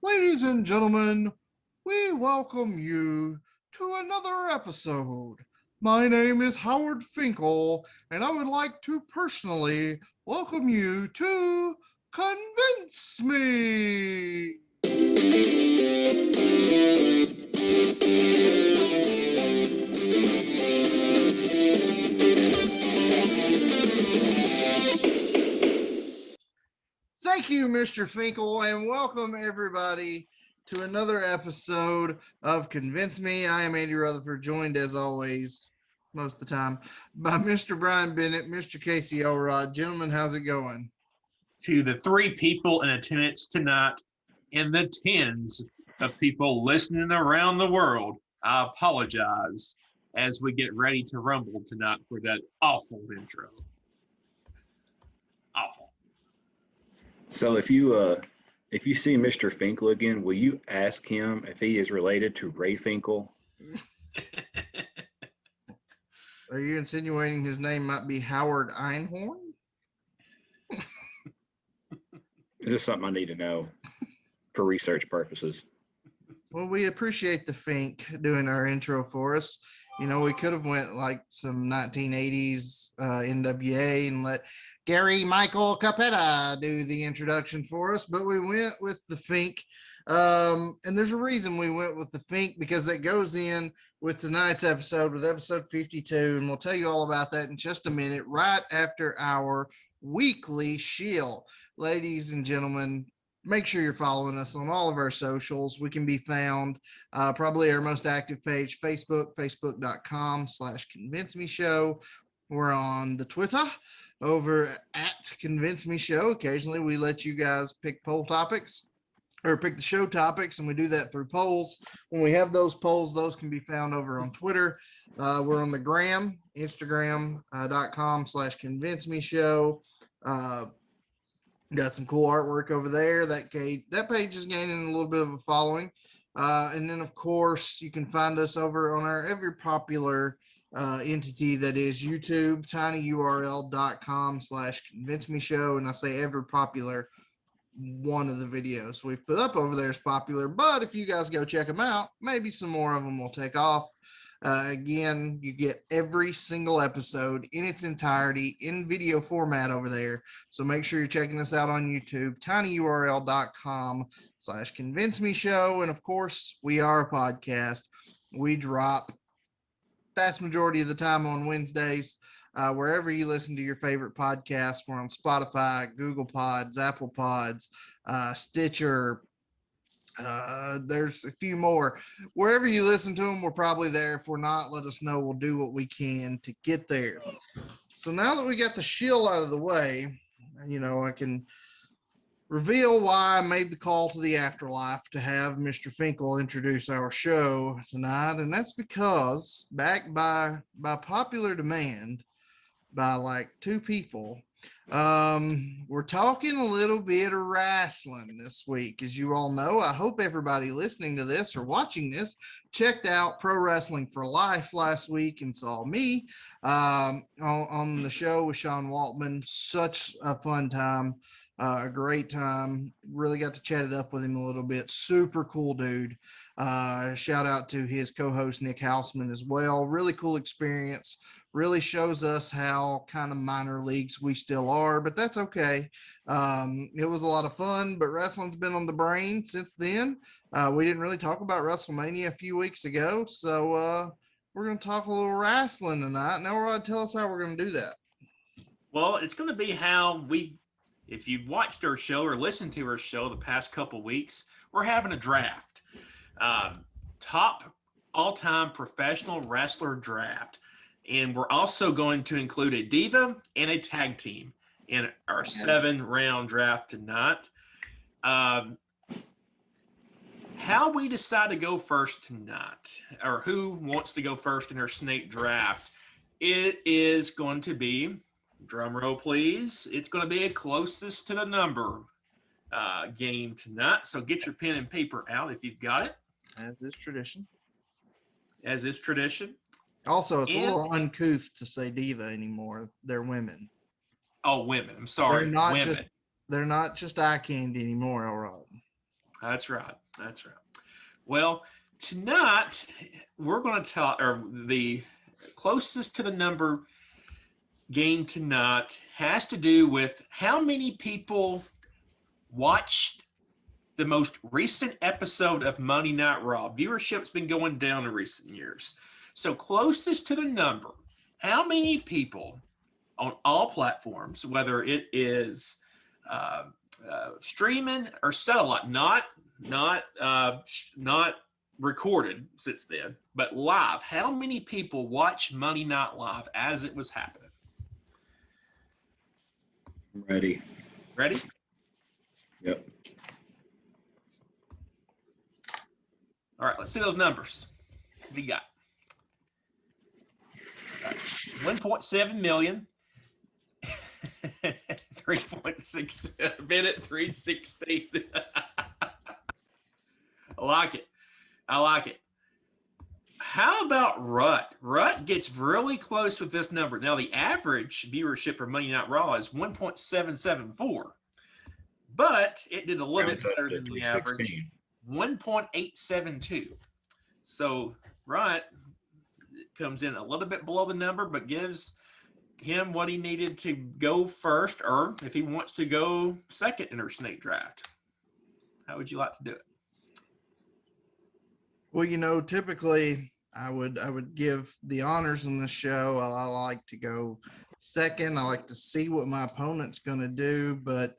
Ladies and gentlemen, we welcome you to another episode. My name is Howard Finkel, and I would like to personally welcome you to Convince Me. Thank you, Mr. Finkel, and welcome everybody to another episode of Convince Me. I am Andy Rutherford, joined as always, most of the time, by Mr. Brian Bennett, Mr. Casey Elrod. Gentlemen, how's it going? To the three people in attendance tonight and the tens of people listening around the world, I apologize as we get ready to rumble tonight for that awful intro. Awful. So if you see Mr. Finkel again, will you ask him if he is related to Ray Finkel? Are you insinuating his name might be Howard Einhorn? It's just something I need to know for research purposes. Well, we appreciate the Fink doing our intro for us. You know, we could have went like some 1980s NWA and let Gary Michael Capetta do the introduction for us, but we went with the Fink. And there's a reason we went with the Fink, because it goes in with tonight's episode, with episode 52, and we'll tell you all about that in just a minute, right after our weekly shill. Ladies and gentlemen, make sure you're following us on all of our socials. We can be found probably our most active page, facebook.com/Convince Me Show. We're on the Twitter over at Convince Me Show. Occasionally we let you guys pick poll topics or pick the show topics, and we do that through polls. When we have those polls, those can be found over on Twitter. We're on the gram, instagram.com/Convince Me Show. Got some cool artwork over there. That page is gaining a little bit of a following. And then, of course, you can find us over on our every popular entity that is YouTube, tinyurl.com/Convince Me Show. And I say every popular one of the videos we've put up over there is popular. But if you guys go check them out, maybe some more of them will take off. Again, you get every single episode in its entirety in video format over there. So make sure you're checking us out on YouTube, tinyurl.com/Convince Me Show. And of course, we are a podcast. We drop vast majority of the time on Wednesdays. Wherever you listen to your favorite podcasts, we're on Spotify, Google Pods, Apple Pods, Stitcher. There's a few more. Wherever you listen to them, we're probably there. If we're not, let us know. We'll do what we can to get there. So now that we got the shill out of the way, you know, I can reveal why I made the call to the afterlife to have Mr. Finkel introduce our show tonight. And that's because, backed by popular demand by like two people, we're talking a little bit of wrestling this week. As you all know, I hope everybody listening to this or watching this checked out Pro Wrestling for Life last week and saw me on the show with Sean Waltman. Such a fun time, a great time. Really got to chat it up with him a little bit. Super cool dude. Shout out to his co-host Nick Houseman as well. Really cool experience. Really shows us how kind of minor leagues we still are, but that's okay. It was a lot of fun, but wrestling's been on the brain since then. We didn't really talk about WrestleMania a few weeks ago, so we're going to talk a little wrestling tonight. Now, Rod, tell us how we're going to do that. Well, it's going to be how if you've watched our show or listened to our show the past couple weeks, we're having a draft. Top all-time professional wrestler draft. And we're also going to include a diva and a tag team in our 7-round draft tonight. How we decide to go first tonight, or who wants to go first in our snake draft, it is going to be, drum roll please, it's going to be a closest to the number game tonight. So get your pen and paper out if you've got it. As is tradition. Also, it's a little uncouth to say diva anymore. They're women. Oh, women. I'm sorry. They're not just eye candy anymore, Elrod. That's right. That's right. Well, tonight we're going to talk, or the closest to the number game tonight has to do with how many people watched the most recent episode of Monday Night Raw. Viewership's been going down in recent years. So closest to the number, how many people on all platforms, whether it is streaming or satellite, not recorded since then, but live, how many people watch Monday Night Live as it was happening? Ready. Ready? Yep. All right, let's see those numbers. What do you got? 1.7 million. 3.6 Bennett, 316. I like it. I like it. How about Rut? Rut gets really close with this number. Now, the average viewership for Monday Night Raw is 1.774, but it did a little bit better than the average, 1.872. So Rut comes in a little bit below the number, but gives him what he needed to go first, or if he wants to go second in our snake draft. How would you like to do it? Well, you know, typically I would give the honors in this show. I like to go second. I like to see what my opponent's going to do, but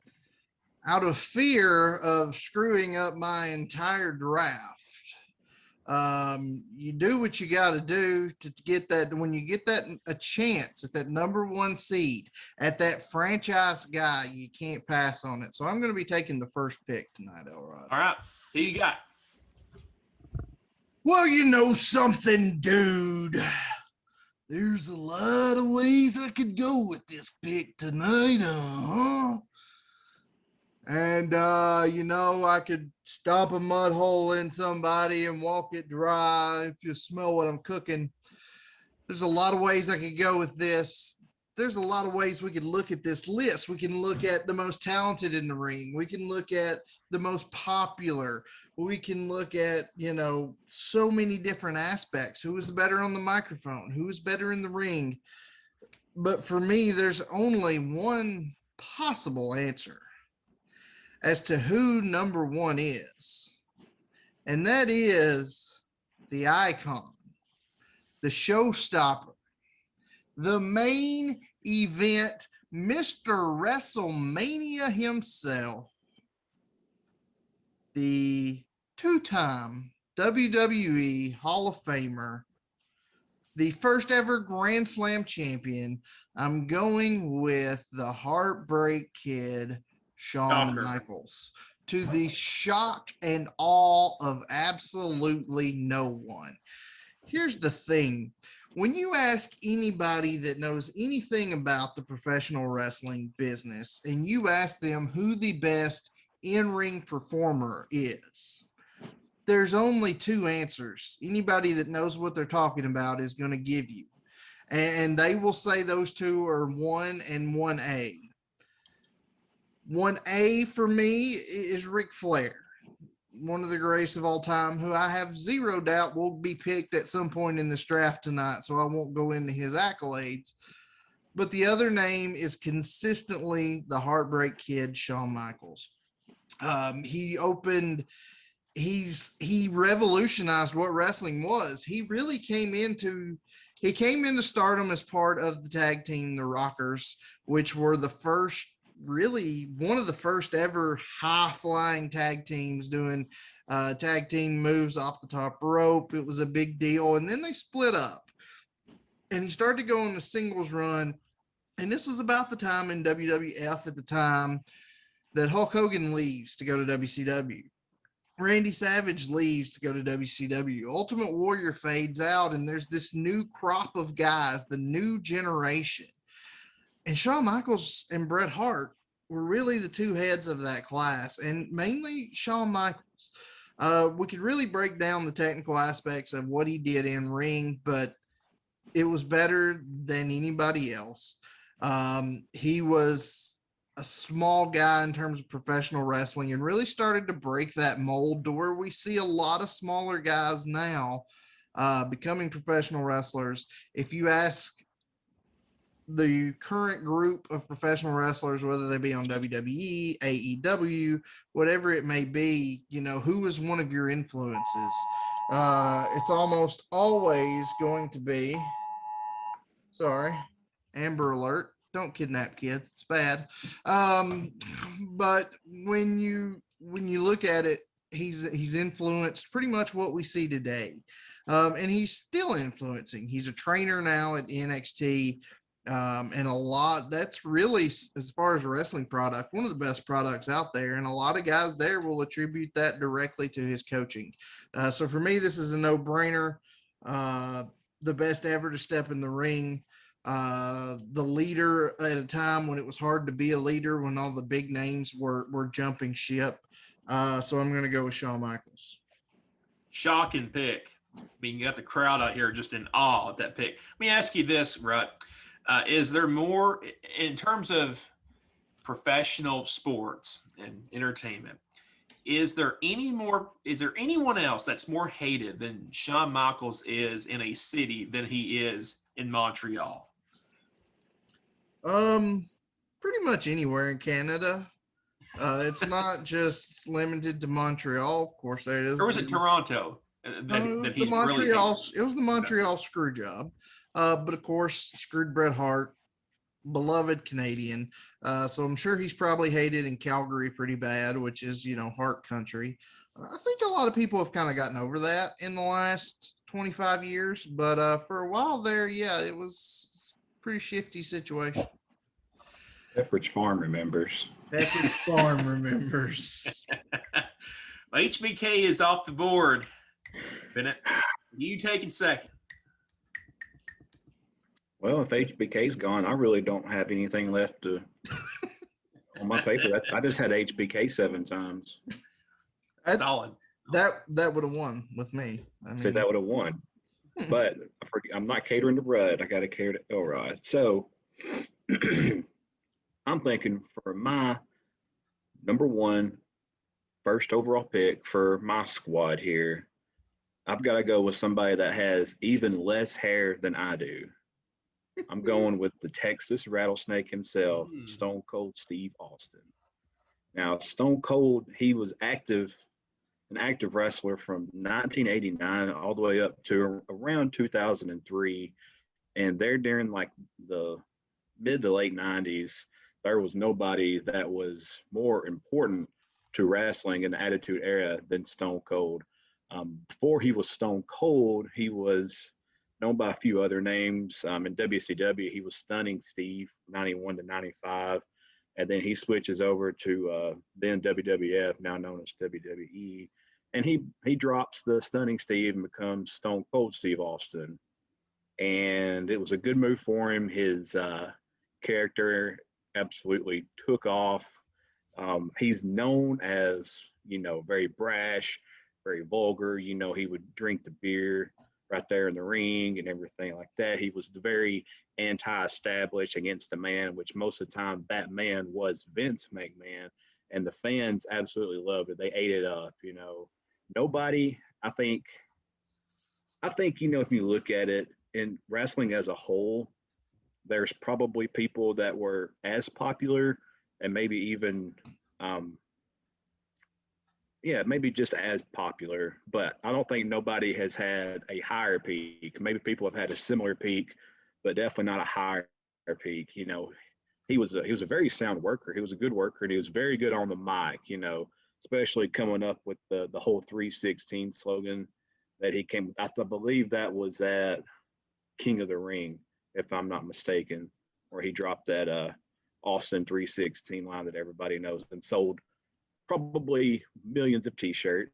out of fear of screwing up my entire draft, you do what you got to do to get that. When you get that a chance at that number one seed, at that franchise guy, you can't pass on it. So I'm going to be taking the first pick tonight, Elrod. All right, who you got? Well, you know something, dude. There's a lot of ways I could go with this pick tonight, And, you know, I could stomp a mud hole in somebody and walk it dry if you smell what I'm cooking. There's a lot of ways I could go with this. There's a lot of ways we could look at this list. We can look at the most talented in the ring. We can look at the most popular. We can look at, you know, so many different aspects. Who is better on the microphone? Who is better in the ring? But for me, there's only one possible answer as to who number one is. And that is the icon, the showstopper, the main event, Mr. WrestleMania himself, the two-time WWE Hall of Famer, the first ever Grand Slam champion. I'm going with the Heartbreak Kid, Shawn Michaels, to the shock and awe of absolutely no one. Here's the thing. When you ask anybody that knows anything about the professional wrestling business and you ask them who the best in-ring performer is, there's only two answers. Anybody that knows what they're talking about is going to give you. And they will say those two are 1 and 1A. 1A for me is Ric Flair, one of the greatest of all time, who I have zero doubt will be picked at some point in this draft tonight, so I won't go into his accolades. But the other name is consistently the Heartbreak Kid, Shawn Michaels. He revolutionized what wrestling was. He really came into stardom as part of the tag team, the Rockers, which were one of the first ever high-flying tag teams doing tag team moves off the top rope. It was a big deal. And then they split up. And he started to go on a singles run. And this was about the time in WWF at the time that Hulk Hogan leaves to go to WCW. Randy Savage leaves to go to WCW. Ultimate Warrior fades out, and there's this new crop of guys, the new generation. And Shawn Michaels and Bret Hart were really the two heads of that class, and mainly Shawn Michaels. We could really break down the technical aspects of what he did in ring, but it was better than anybody else. He was a small guy in terms of professional wrestling and really started to break that mold to where we see a lot of smaller guys now becoming professional wrestlers. If you ask the current group of professional wrestlers, whether they be on WWE, AEW, whatever it may be, who is one of your influences? It's almost always going to be, sorry, Amber Alert. Don't kidnap kids. It's bad. But when you look at it, he's influenced pretty much what we see today. And he's still influencing. He's a trainer now at NXT. And a lot that's really, as far as a wrestling product, one of the best products out there, and a lot of guys there will attribute that directly to his coaching. So for me, this is a no-brainer. The best ever to step in the ring, the leader at a time when it was hard to be a leader, when all the big names were jumping ship. So I'm going to go with Shawn Michaels. Shocking pick. I mean, you got the crowd out here just in awe at that pick. Let me ask you this, Rut. Is there more in terms of professional sports and entertainment? Is there anyone else that's more hated than Shawn Michaels is in a city than he is in Montreal? Pretty much anywhere in Canada. It's not just limited to Montreal. Of course, there it is. Or was it Toronto? It was the Montreal screw job. But of course, screwed Bret Hart, beloved Canadian. So I'm sure he's probably hated in Calgary pretty bad, which is, Hart country. I think a lot of people have kind of gotten over that in the last 25 years. But for a while there, yeah, it was a pretty shifty situation. Pepperidge Farm remembers. Pepperidge Farm remembers. HBK is off the board. Bennett, you taking second? Well, if HBK's gone, I really don't have anything left to on my paper. I just had HBK 7 times. That's solid. That would have won with me. I mean, that would have won. But I'm not catering to Rud. I got to cater to Elrod. So I'm thinking for my number 1 first overall pick for my squad here, I've got to go with somebody that has even less hair than I do. I'm going with the Texas Rattlesnake himself, Stone Cold Steve Austin. Now, Stone Cold, he was an active wrestler from 1989 all the way up to around 2003. And there during like the mid to late 90s, there was nobody that was more important to wrestling in the Attitude Era than Stone Cold. Before he was Stone Cold, he was known by a few other names. In WCW, he was Stunning Steve, 91 to 95. And then he switches over to then WWF, now known as WWE. And he drops the Stunning Steve and becomes Stone Cold Steve Austin. And it was a good move for him. His character absolutely took off. He's known as, very brash, very vulgar. He would drink the beer right there in the ring and everything like that. He was very anti-established against the man, which most of the time that man was Vince McMahon, and the fans absolutely loved it. They ate it up. Nobody, I think, if you look at it in wrestling as a whole, there's probably people that were as popular and maybe even maybe just as popular, but I don't think nobody has had a higher peak. Maybe people have had a similar peak, but definitely not a higher peak. He was a very sound worker. He was a good worker, and he was very good on the mic, especially coming up with the whole 316 slogan that he came with. I believe that was at King of the Ring, if I'm not mistaken, where he dropped that Austin 316 line that everybody knows and sold probably millions of t-shirts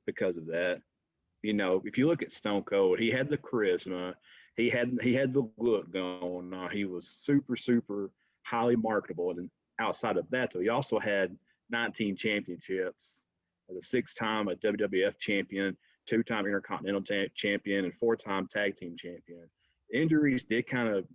because of that. If you look at Stone Cold, he had the charisma, he had the look going on. He was super, super highly marketable. And outside of that, though, he also had 19 championships as a 6-time WWF champion, 2-time Intercontinental champion, and 4-time tag team champion. Injuries did kind of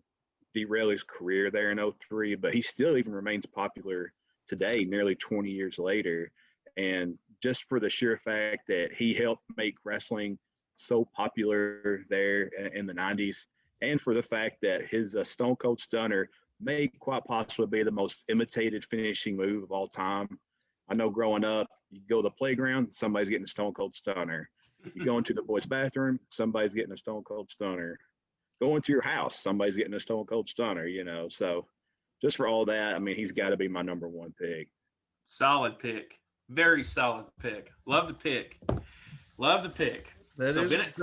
derail his career there in '03, but he still even remains popular today, nearly 20 years later. And just for the sheer fact that he helped make wrestling so popular there in the '90s, and for the fact that his Stone Cold Stunner may quite possibly be the most imitated finishing move of all time. I know growing up, you go to the playground, somebody's getting a Stone Cold Stunner. You go into the boys' bathroom, somebody's getting a Stone Cold Stunner. Go into your house, somebody's getting a Stone Cold Stunner, So just for all that, I mean, he's got to be my number one pick. Solid pick. Very solid pick. Love the pick. Love the pick. That So is. Bennett,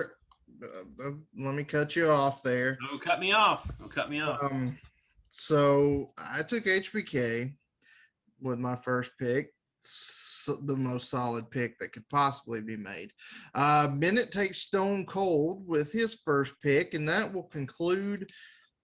Let me cut you off there. don't cut me off. Don't cut me off. So I took HBK with my first pick, the most solid pick that could possibly be made. Bennett takes Stone Cold with his first pick, and that will conclude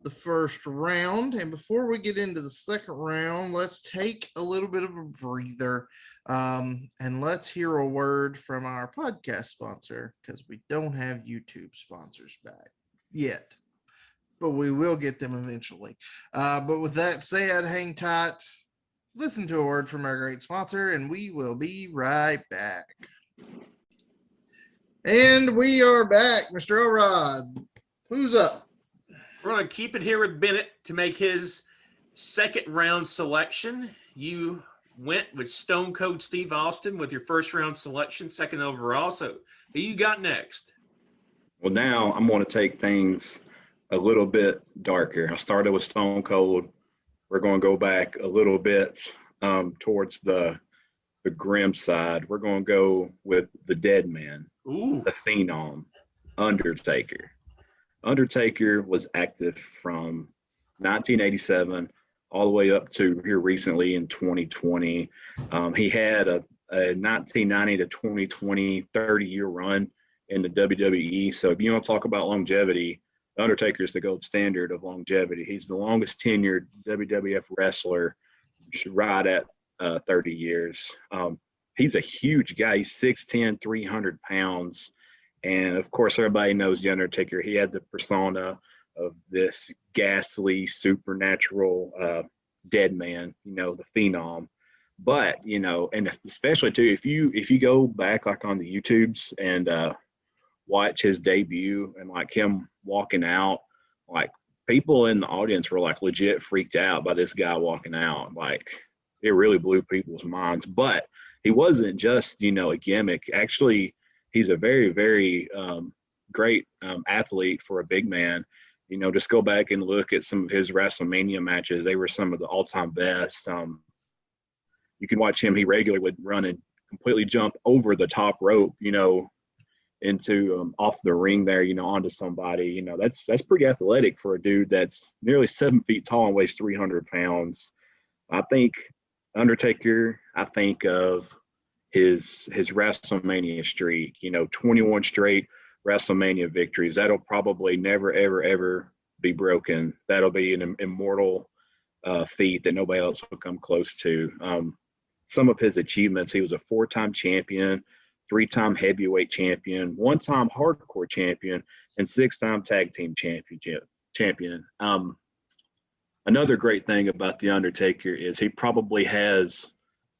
the first round. And before we get into the second round, let's take a little bit of a breather, and let's hear a word from our podcast sponsor, because we don't have YouTube sponsors back yet, but we will get them eventually. But with that said, hang tight, listen to a word from our great sponsor, and we will be right back. And we are back. Mr. Elrod, who's up? We're going to keep it here with Bennett to make his second round selection. You went with Stone Cold Steve Austin with your first round selection, second overall. So who you got next? Well, now I'm going to take things a little bit darker. I started with Stone Cold. We're going to go back a little bit towards the grim side. We're going to go with the dead man, the Phenom, Undertaker. Undertaker was active from 1987 all the way up to here recently in 2020. He had a 1990 to 2020 30-year run in the WWE. So if you want to talk about longevity, Undertaker is the gold standard of longevity. He's the longest tenured WWF wrestler, right at 30 years. He's a huge guy. He's 6'10", 300 pounds. And of course, everybody knows the Undertaker. He had the persona of this ghastly, supernatural dead man, the Phenom. But, and especially too, if you go back like on the YouTubes and watch his debut and like him walking out, like people in the audience were like legit freaked out by this guy walking out. Like it really blew people's minds. But he wasn't just, a gimmick. Actually, he's a very, very great athlete for a big man. Just go back and look at some of his WrestleMania matches. They were some of the all-time best. You can watch him. He regularly would run and completely jump over the top rope, into off the ring there, onto somebody. That's pretty athletic for a dude that's nearly 7 feet tall and weighs 300 pounds. I think Undertaker, I think of his WrestleMania streak, 21 straight WrestleMania victories. That'll probably never, ever, ever be broken. That'll be an immortal feat that nobody else will come close to. Some of his achievements, he was a 4-time champion, 3-time heavyweight champion, 1-time hardcore champion, and 6-time tag team champion. Another great thing about The Undertaker is he probably has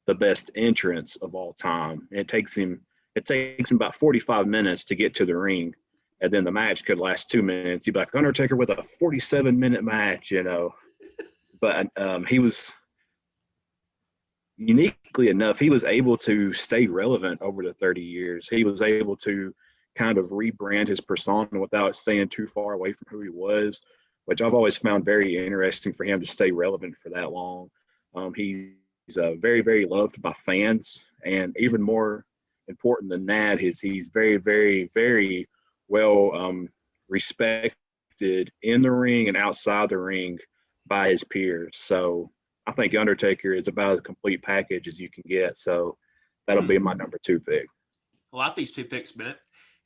the best entrance of all time. It takes him about 45 minutes to get to the ring, and then the match could last 2 minutes. You'd be like, Undertaker with a 47-minute match, But he was, uniquely enough, he was able to stay relevant over the 30 years. He was able to kind of rebrand his persona without staying too far away from who he was, which I've always found very interesting for him to stay relevant for that long. He's very, very loved by fans, and even more important than that is he's very, very, very well respected in the ring and outside the ring by his peers. So I think Undertaker is about as complete package as you can get. So that'll be my number 2 pick. I like these 2 picks, Bennett.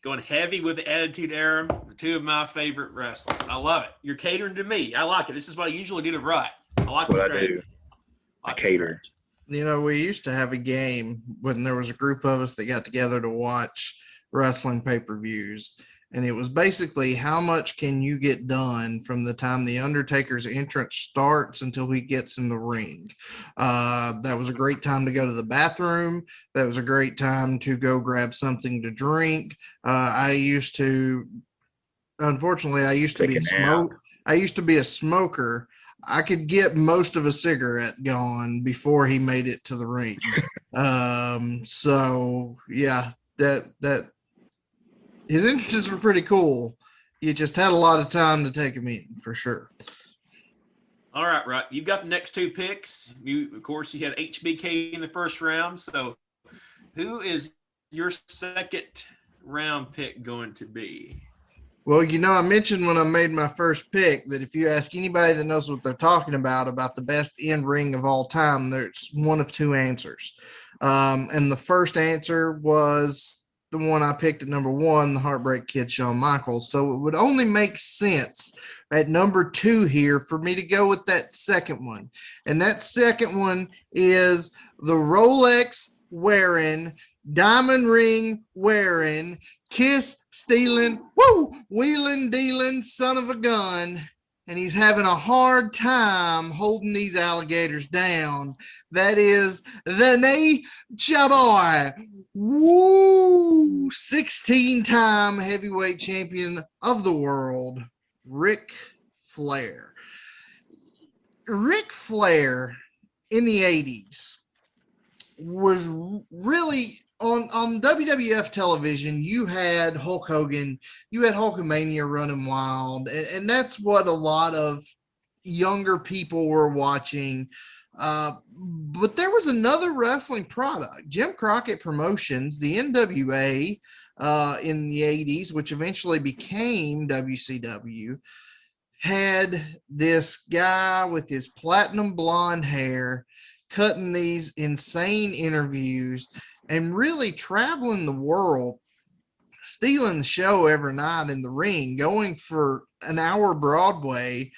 Going heavy with the Attitude Era, 2 of my favorite wrestlers. I love it. You're catering to me. I like it. This is what I usually do to Rut. I like the what strategy. I cater. We used to have a game when there was a group of us that got together to watch wrestling pay-per-views, And it was basically how much can you get done from the time the Undertaker's entrance starts until he gets in the ring. That was a great time to go to the bathroom. That was a great time to go grab something to drink. Unfortunately, I used to be a smoker. I could get most of a cigarette gone before he made it to the ring. So yeah, that his entrances were pretty cool. You just had a lot of time to take them in, for sure. All right, Rut. You've got the next two picks. Of course, you had HBK in the first round. So who is your second round pick going to be? Well, I mentioned when I made my first pick that if you ask anybody that knows what they're talking about the best in-ring of all time, there's one of two answers. And the first answer was the one I picked at number one, the Heartbreak Kid, Shawn Michaels. So it would only make sense at number two here for me to go with that second one. And that second one is the Rolex wearing, diamond ring wearing, kiss stealing, wheeling dealing son of a gun. And he's having a hard time holding these alligators down. That is the Nature Boy. Woo! 16-time heavyweight champion of the world, Ric Flair. Ric Flair in the 80s was really on WWF television. You had Hulk Hogan, you had Hulkamania running wild, and that's what a lot of younger people were watching. But there was another wrestling product, Jim Crockett Promotions, the NWA, in the 80s, which eventually became WCW, had this guy with his platinum blonde hair cutting these insane interviews and really traveling the world, stealing the show every night in the ring, going for an hour Broadway,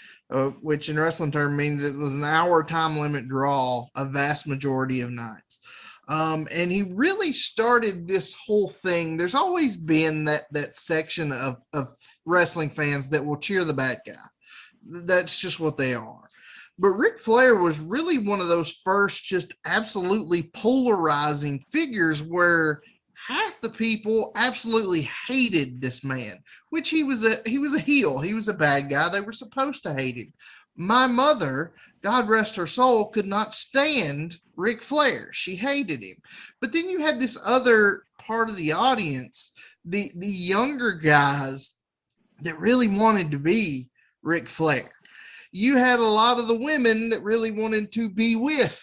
which in wrestling term means it was an hour time limit draw a vast majority of nights. And he really started this whole thing. There's always been that section of wrestling fans that will cheer the bad guy. That's just what they are. But Ric Flair was really one of those first just absolutely polarizing figures where half the people absolutely hated this man, which he was a heel. He was a bad guy. They were supposed to hate him. My mother, God rest her soul, could not stand Ric Flair. She hated him. But then you had this other part of the audience, the younger guys that really wanted to be Ric Flair. You had a lot of the women that really wanted to be with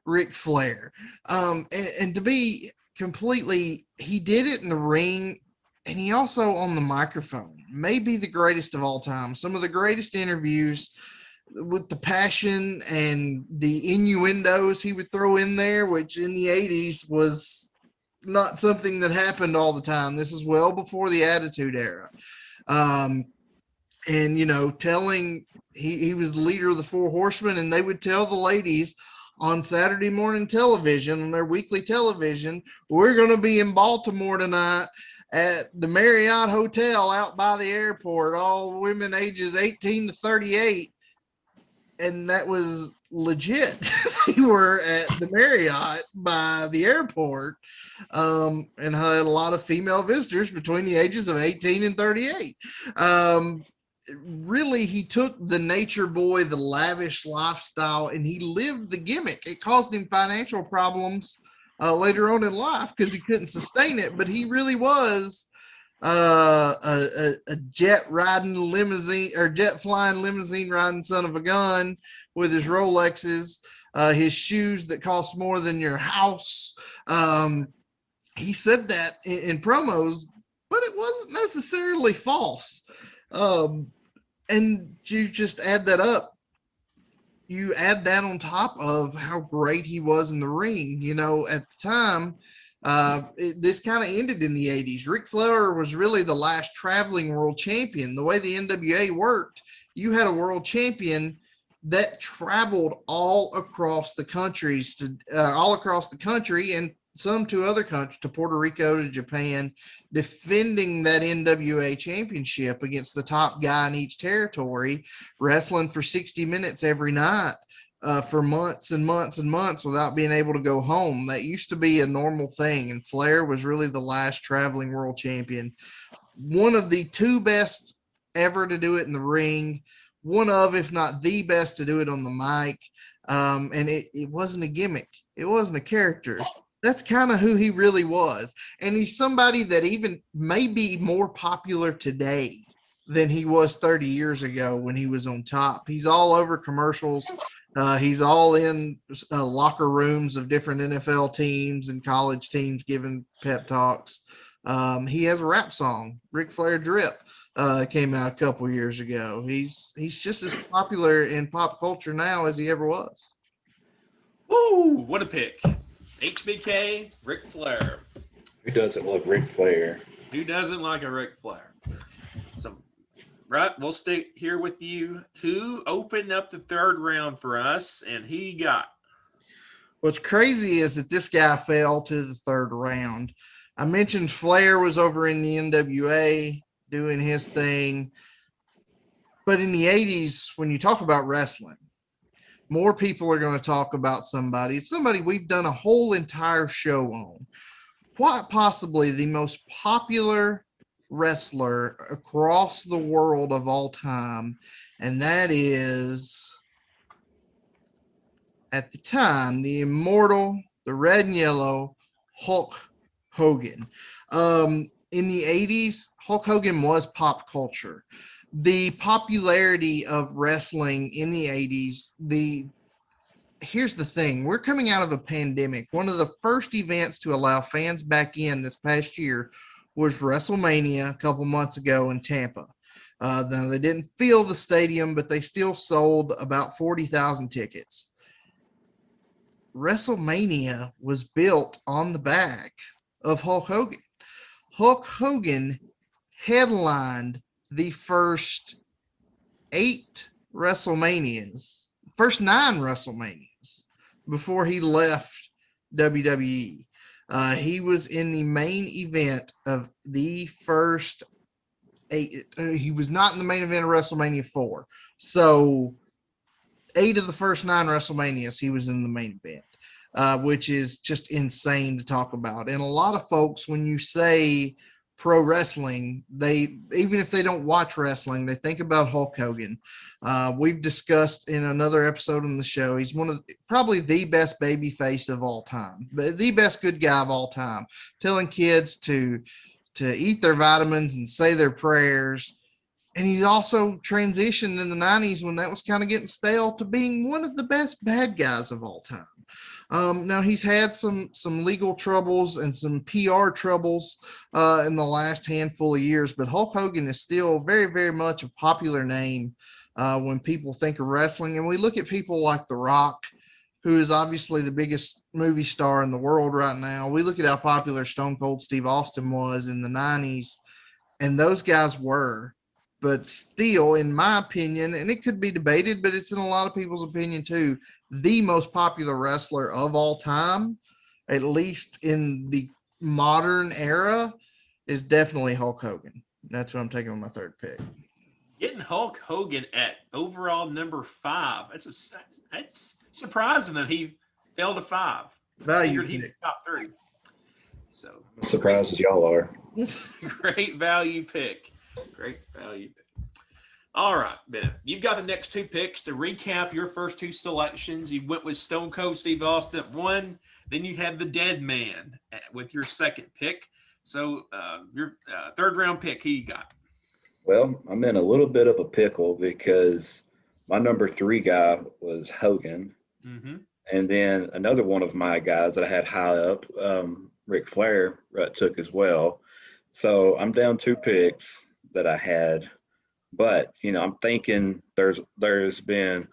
Ric Flair. And to be completely, he did it in the ring, and he also on the microphone, maybe the greatest of all time. Some of the greatest interviews with the passion and the innuendos he would throw in there, which in the 80s was not something that happened all the time. This is well before the Attitude Era. And, telling he was the leader of the Four Horsemen, and they would tell the ladies on Saturday morning television, on their weekly television, we're going to be in Baltimore tonight at the Marriott Hotel out by the airport, all women ages 18 to 38. And that was legit. They were at the Marriott by the airport, and had a lot of female visitors between the ages of 18 and 38. Really, he took the nature boy, the lavish lifestyle, and he lived the gimmick. It caused him financial problems later on in life because he couldn't sustain it, but he really was a jet riding limousine, or jet flying limousine riding son of a gun with his Rolexes, his shoes that cost more than your house. He said that in promos, but it wasn't necessarily false. And you just add that up. You add that on top of how great he was in the ring. At the time, this kind of ended in the 80s. Ric Flair was really the last traveling world champion. The way the NWA worked, you had a world champion that traveled all across the country and some to other countries, to Puerto Rico, to Japan, defending that NWA championship against the top guy in each territory, wrestling for 60 minutes every night for months and months and months without being able to go home. That used to be a normal thing, and Flair was really the last traveling world champion. One of the two best ever to do it in the ring, one of, if not the best to do it on the mic. And it wasn't a gimmick. It wasn't a character. That's kind of who he really was. And he's somebody that even may be more popular today than he was 30 years ago when he was on top. He's all over commercials. He's all in locker rooms of different NFL teams and college teams giving pep talks. He has a rap song, Ric Flair Drip, came out a couple years ago. He's just as popular in pop culture now as he ever was. Woo! What a pick. HBK, Ric Flair. Who doesn't love Ric Flair? Who doesn't like a Ric Flair? So, right, we'll stay here with you. Who opened up the third round for us, and who you got? What's crazy is that this guy fell to the third round. I mentioned Flair was over in the NWA doing his thing. But in the 80s, when you talk about wrestling, more people are going to talk about somebody. It's somebody we've done a whole entire show on. Quite possibly the most popular wrestler across the world of all time. And that is, at the time, the immortal, the red and yellow Hulk Hogan. In the 80s, Hulk Hogan was pop culture. The popularity of wrestling in the 80s, here's the thing. We're coming out of a pandemic. One of the first events to allow fans back in this past year was WrestleMania a couple months ago in Tampa. Now, they didn't fill the stadium, but they still sold about 40,000 tickets. WrestleMania was built on the back of Hulk Hogan. Hulk Hogan headlined the first 9 WrestleManias before he left WWE. He was in the main event of the first 8. He was not in the main event of WrestleMania 4. So 8 of the first 9 WrestleManias, he was in the main event, which is just insane to talk about. And a lot of folks, when you say pro wrestling, even if they don't watch wrestling, they think about Hulk Hogan. We've discussed in another episode on the show, he's probably the best baby face of all time, the best good guy of all time, telling kids to eat their vitamins and say their prayers. And he's also transitioned in the 90s when that was kind of getting stale to being one of the best bad guys of all time. Now he's had some legal troubles and some PR troubles in the last handful of years, but Hulk Hogan is still very, very much a popular name when people think of wrestling. And we look at people like The Rock, who is obviously the biggest movie star in the world right now. We look at how popular Stone Cold Steve Austin was in the 90s, and those guys were. But still, in my opinion, and it could be debated, but it's in a lot of people's opinion too, the most popular wrestler of all time, at least in the modern era, is definitely Hulk Hogan. That's what I'm taking on my third pick. Getting Hulk Hogan at overall number 5. That's surprising that he fell to 5. Value He's pick. top 3. So Surprised as y'all are. great value pick. Great value pick. All right, Ben, you've got the next 2 picks. To recap your first 2 selections, you went with Stone Cold Steve Austin at 1. Then you had the Dead Man with your second pick. So your third round pick, who you got? Well, I'm in a little bit of a pickle because my number 3 guy was Hogan. Mm-hmm. And then another one of my guys that I had high up, Ric Flair, took as well. So I'm down 2 picks that I had. But, I'm thinking there's been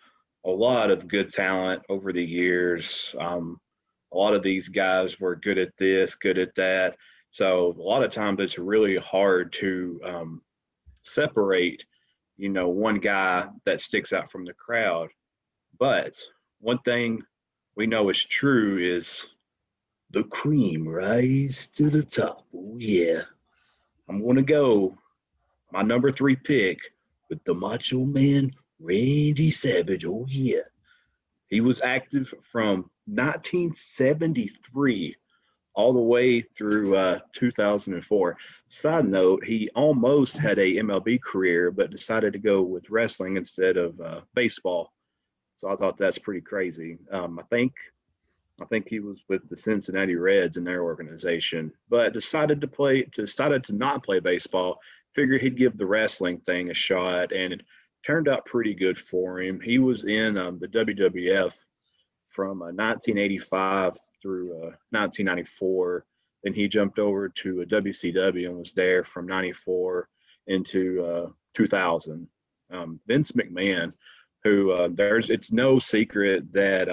a lot of good talent over the years. A lot of these guys were good at this, good at that. So a lot of times it's really hard to separate, one guy that sticks out from the crowd. But one thing we know is true is the cream rise to the top. Oh, yeah. I'm going to go my number 3 pick with the Macho Man, Randy Savage. Oh, yeah. He was active from 1973 all the way through 2004. Side note, he almost had a MLB career, but decided to go with wrestling instead of baseball. So I thought that's pretty crazy. I think he was with the Cincinnati Reds in their organization, but decided to not play baseball. Figured he'd give the wrestling thing a shot, and it turned out pretty good for him. He was in the WWF from 1985 through 1994. Then he jumped over to WCW and was there from 94 into 2000. Vince McMahon, who it's no secret that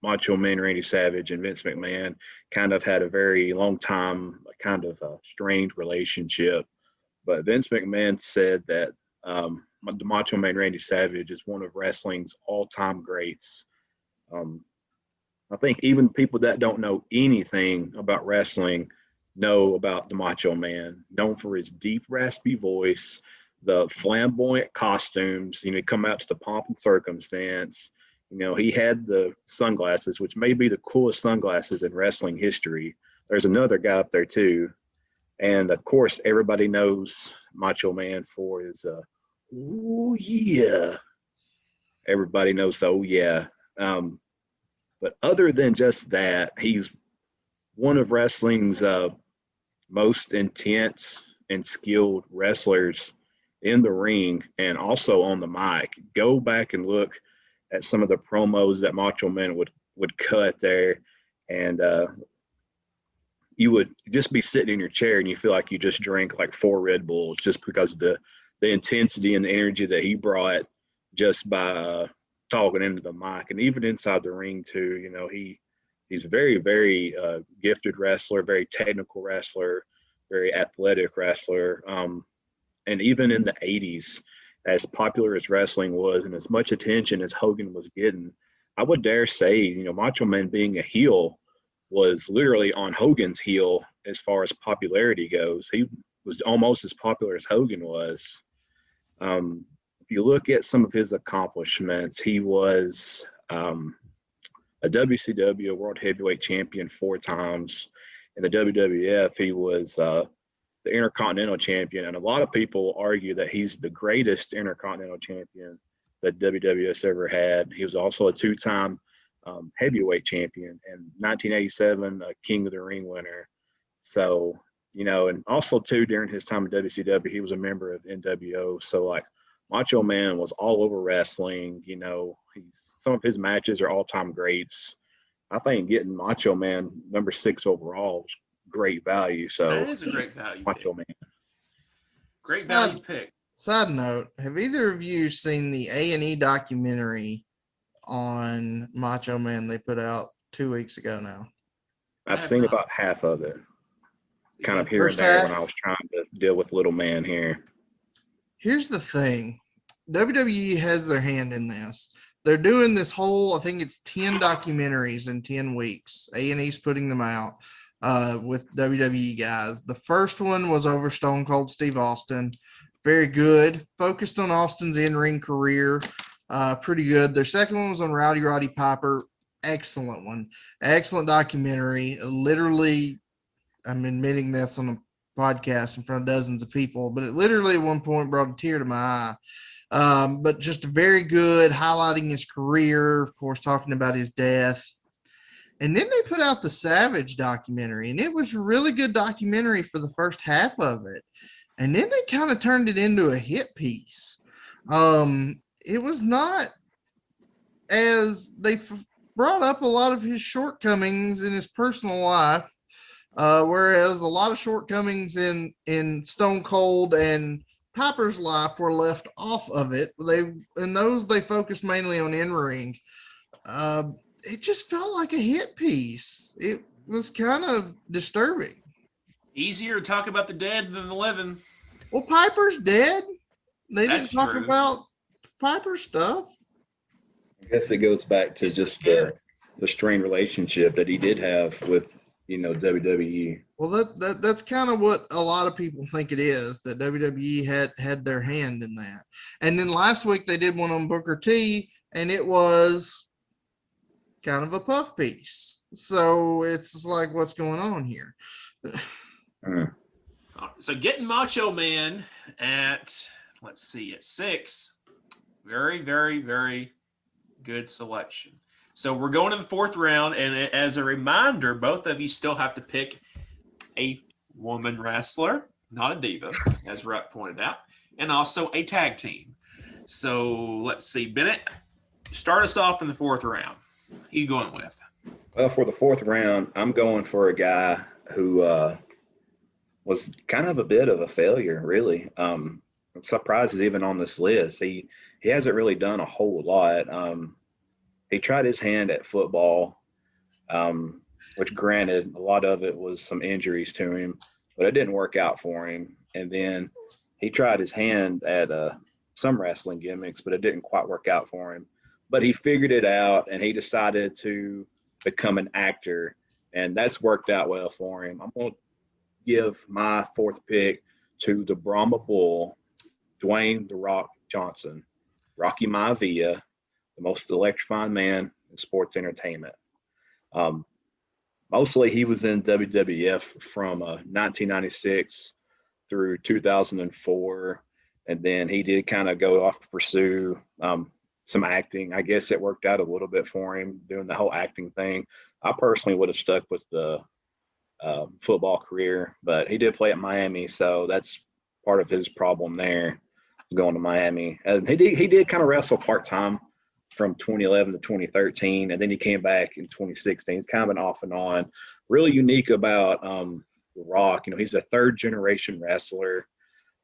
Macho Man Randy Savage and Vince McMahon kind of had a very long time, kind of strained relationship. But Vince McMahon said that the Macho Man Randy Savage is one of wrestling's all-time greats. I think even people that don't know anything about wrestling know about the Macho Man, known for his deep, raspy voice, the flamboyant costumes, come out to the pomp and circumstance. He had the sunglasses, which may be the coolest sunglasses in wrestling history. There's another guy up there too. And of course, everybody knows Macho Man for his, oh yeah. Everybody knows the, oh yeah. But other than just that, he's one of wrestling's most intense and skilled wrestlers in the ring and also on the mic. Go back and look at some of the promos that Macho Man would cut there, and you would just be sitting in your chair and you feel like you just drank like 4 Red Bulls just because of the intensity and the energy that he brought just by talking into the mic. And even inside the ring too, he's a very, very gifted wrestler, very technical wrestler, very athletic wrestler. And even in the 80s, as popular as wrestling was and as much attention as Hogan was getting, I would dare say, Macho Man being a heel was literally on Hogan's heel as far as popularity goes. He was almost as popular as Hogan was. If you look at some of his accomplishments, he was a WCW World Heavyweight Champion 4 times. In the WWF, he was the Intercontinental Champion, and a lot of people argue that he's the greatest Intercontinental Champion that WWF's ever had. He was also a 2-time heavyweight champion, and 1987 a King of the Ring winner. So, and also too during his time at WCW, he was a member of NWO. So like Macho Man was all over wrestling. Some of his matches are all-time greats. I think getting Macho Man number 6 overall was great value. So that is a great value. Macho Man. Great value pick. Side note: have either of you seen the A&E documentary on Macho Man they put out 2 weeks ago now? I've seen about half of it. Kind of here and there when I was trying to deal with little man here. Here's the thing. WWE has their hand in this. They're doing this whole, I think it's 10 documentaries in 10 weeks. A&E's putting them out with WWE guys. The first one was over Stone Cold Steve Austin. Very good. Focused on Austin's in-ring career. Pretty good. Their second one was on Roddy Piper. Excellent one. Excellent documentary. Literally, I'm admitting this on a podcast in front of dozens of people, but it literally at one point brought a tear to my eye. But just very good, highlighting his career, of course, talking about his death. And then they put out the Savage documentary, and it was a really good documentary for the first half of it. And then they kind of turned it into a hit piece. It was not as they brought up a lot of his shortcomings in his personal life, whereas a lot of shortcomings in Stone Cold and Piper's life were left off of it. They focused mainly on in-ring. It just felt like a hit piece. It was kind of disturbing. Easier to talk about the dead than the living. Well, Piper's dead. They That's didn't talk true. about Piper stuff. I guess it goes back to just the strained relationship that he did have with, WWE. Well, that's kind of what a lot of people think it is, that WWE had their hand in that. And then last week they did one on Booker T, and it was kind of a puff piece. So it's like, what's going on here? So getting Macho Man at, at 6. Very, very, very good selection. So we're going to the 4th round, and as a reminder, both of you still have to pick a woman wrestler, not a diva, as Rut pointed out, and also a tag team. So let's see. Bennett, start us off in the 4th round. Who are you going with? Well, for the 4th round, I'm going for a guy who was kind of a bit of a failure, really. I'm surprised he's even on this list. He hasn't really done a whole lot. He tried his hand at football, which granted, a lot of it was some injuries to him, but it didn't work out for him. And then he tried his hand at some wrestling gimmicks, but it didn't quite work out for him. But he figured it out, and he decided to become an actor, and that's worked out well for him. I'm going to give my 4th pick to the Brahma Bull, Dwayne "The Rock" Johnson, Rocky Maivia, the most electrifying man in sports entertainment. Mostly he was in WWF from 1996 through 2004, and then he did kind of go off to pursue some acting. I guess it worked out a little bit for him doing the whole acting thing. I personally would have stuck with the football career, but he did play at Miami, so that's part of his problem there, going to Miami. And he did kind of wrestle part-time from 2011 to 2013, and then he came back in 2016. It's kind of an off and on. Really unique about The Rock, he's a 3rd-generation wrestler.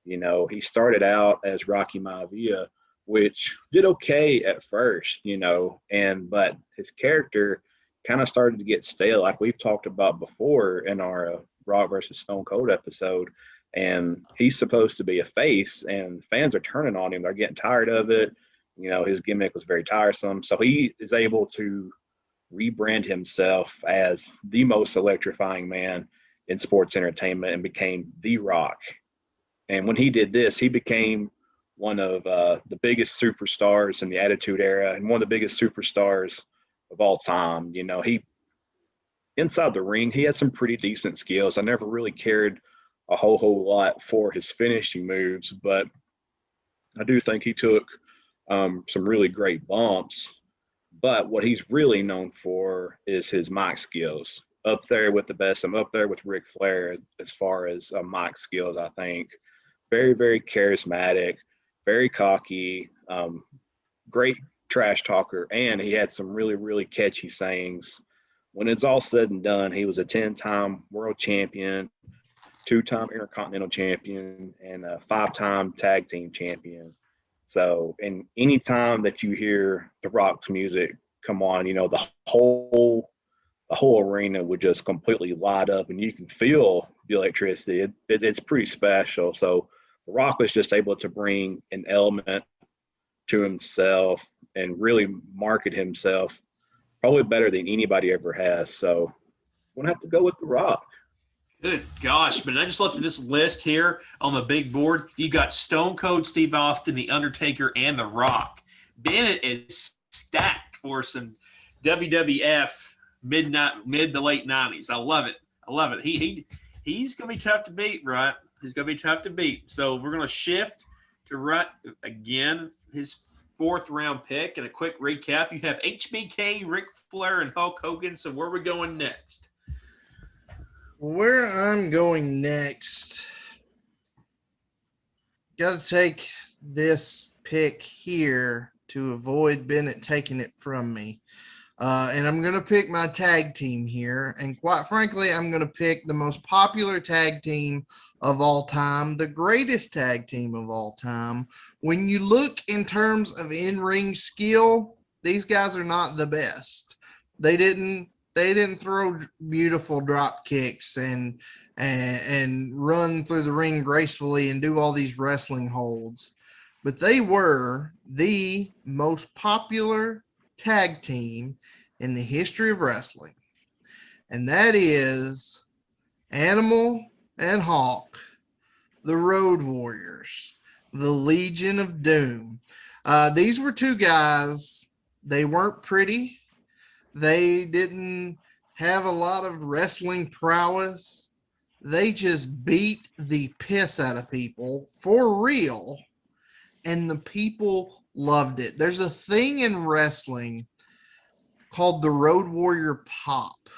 He started out as Rocky Maivia, which did okay at first, but his character kind of started to get stale, like we've talked about before in our Rock versus Stone Cold episode. And he's supposed to be a face, and fans are turning on him. They're getting tired of it. His gimmick was very tiresome. So he is able to rebrand himself as the most electrifying man in sports entertainment and became The Rock. And when he did this, he became one of the biggest superstars in the Attitude Era and one of the biggest superstars of all time. He inside the ring, he had some pretty decent skills. I never really cared a whole lot for his finishing moves, but I do think he took some really great bumps. But what he's really known for is his mic skills. Up there with the best. I'm up there with Ric Flair as far as mic skills, I think. Very, very charismatic, very cocky, great trash talker, and he had some really, really catchy sayings. When it's all said and done, he was a 10-time world champion, 2-time intercontinental champion, and a 5-time tag team champion. So, and any time that you hear The Rock's music come on, the whole arena would just completely light up, and you can feel the electricity. It's pretty special. So The Rock was just able to bring an element to himself and really market himself probably better than anybody ever has. So I'm gonna have to go with The Rock. Good gosh, but I just looked at this list here on the big board. You got Stone Cold Steve Austin, The Undertaker, and The Rock. Bennett is stacked for some WWF mid to late 90s. I love it. He's gonna be tough to beat, right? He's gonna be tough to beat. So we're gonna shift to Rut again, his 4th round pick. And a quick recap: you have HBK, Ric Flair, and Hulk Hogan. So where are we going next? Where I'm going next, got to take this pick here to avoid Bennett taking it from me. And I'm going to pick my tag team here. And quite frankly, I'm going to pick the most popular tag team of all time, the greatest tag team of all time. When you look in terms of in-ring skill, these guys are not the best. They didn't throw beautiful drop kicks and run through the ring gracefully and do all these wrestling holds, but they were the most popular tag team in the history of wrestling, and that is Animal and Hawk, the Road Warriors, the Legion of Doom. These were two guys. They weren't pretty. They didn't have a lot of wrestling prowess. They just beat the piss out of people for real, and the people loved it. There's a thing in wrestling called the Road Warrior pop.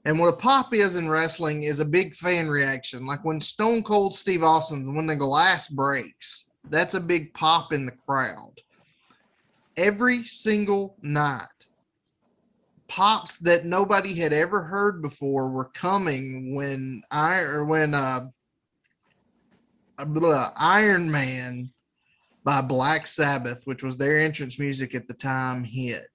And what a pop is in wrestling is a big fan reaction. Like when Stone Cold Steve Austin, when the glass breaks, that's a big pop in the crowd. Every single night, pops that nobody had ever heard before were coming when Iron Man by Black Sabbath, which was their entrance music at the time, hit.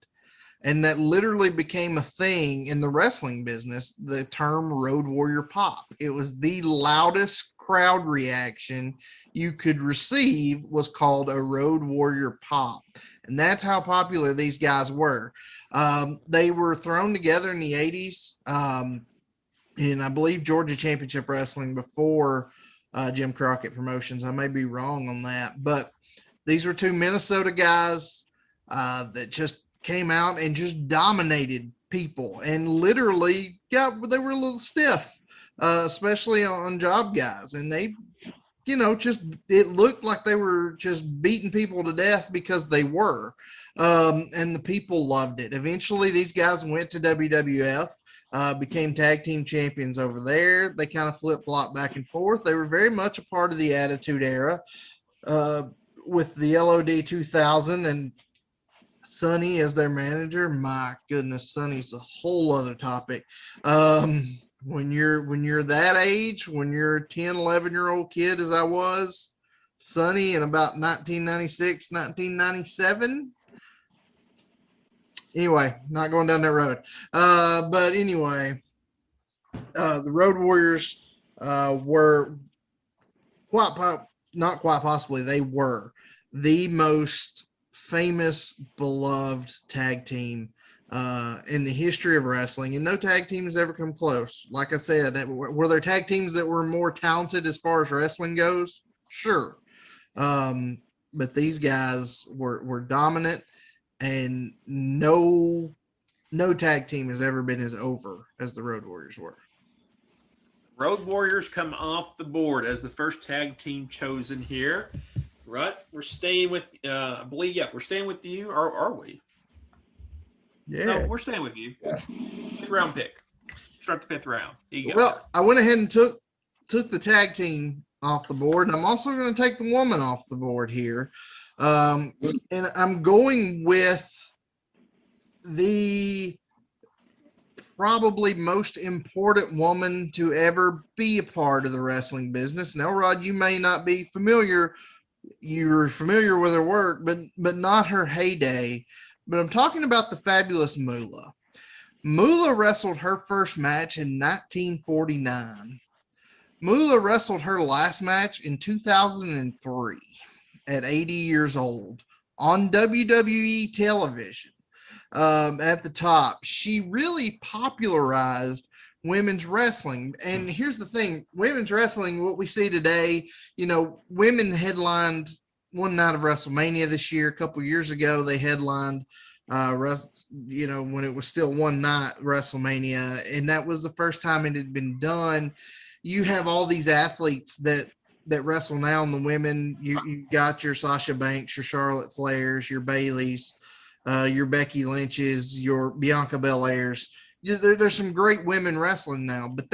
And that literally became a thing in the wrestling business, the term Road Warrior pop. It was the loudest crowd reaction you could receive, was called a Road Warrior pop. And that's how popular these guys were. They were thrown together in the 80s, in, I believe, Georgia Championship Wrestling before Jim Crockett Promotions. I may be wrong on that. But these were two Minnesota guys that just came out and just dominated people, and literally they were a little stiff, especially on job guys. And they, just, it looked like they were just beating people to death because they were. And the people loved it. Eventually these guys went to WWF, became tag team champions over there. They kind of flip-flop back and forth. They were very much a part of the Attitude Era, with the LOD 2000 and Sonny as their manager. My goodness, Sonny's a whole other topic. When you're that age, when you're a 10, 11-year-old kid, as I was, Sonny in about 1996, 1997. Anyway, not going down that road. But anyway, the Road Warriors were not quite possibly, they were the most famous, beloved tag team in the history of wrestling, and no tag team has ever come close. Like I said, were there tag teams that were more talented as far as wrestling goes? Sure. But these guys were dominant, and no tag team has ever been as over as the Road Warriors were. Road Warriors come off the board as the first tag team chosen here. Rut, we're staying with, I believe, we're staying with you, or are we? Yeah. No, we're staying with you. Fifth round pick. Start the fifth round. Here you go. Well, I went ahead and took the tag team off the board, and I'm also going to take the woman off the board here. And I'm going with the probably most important woman to ever be a part of the wrestling business. Now, Elrod, you may not be familiar. You're familiar with her work, but not her heyday. But I'm talking about the fabulous Moolah. Moolah wrestled her first match in 1949. Moolah wrestled her last match in 2003 at 80 years old on WWE television. At the top, she really popularized women's wrestling. And here's the thing, women's wrestling, what we see today, women headlined one night of WrestleMania this year. A couple years ago, they headlined, when it was still one night WrestleMania, and that was the first time it had been done. You have all these athletes that wrestle now in the women. You got your Sasha Banks, your Charlotte Flairs, your Baileys, your Becky Lynch's, your Bianca Belairs. There's some great women wrestling now, but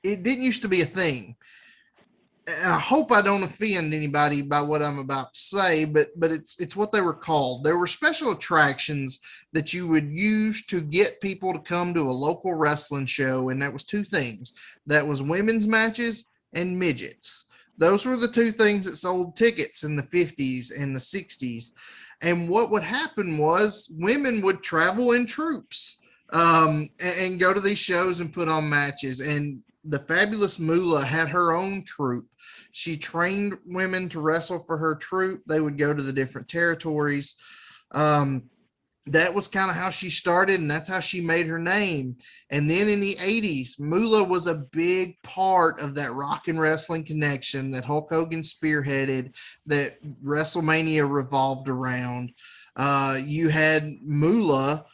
it didn't used to be a thing. And I hope I don't offend anybody by what I'm about to say, but it's what they were called. There were special attractions that you would use to get people to come to a local wrestling show, and that was two things. That was women's matches and midgets. Those were the two things that sold tickets in the 50s and the 60s. And what would happen was women would travel in troops and go to these shows and put on matches. And the fabulous Moolah had her own troupe. She trained women to wrestle for her troupe. They would go to the different territories. that was kind of how she started, and that's how she made her name. And then in the 80s, Moolah was a big part of that rock and wrestling connection that Hulk Hogan spearheaded, that WrestleMania revolved around. You had Moolah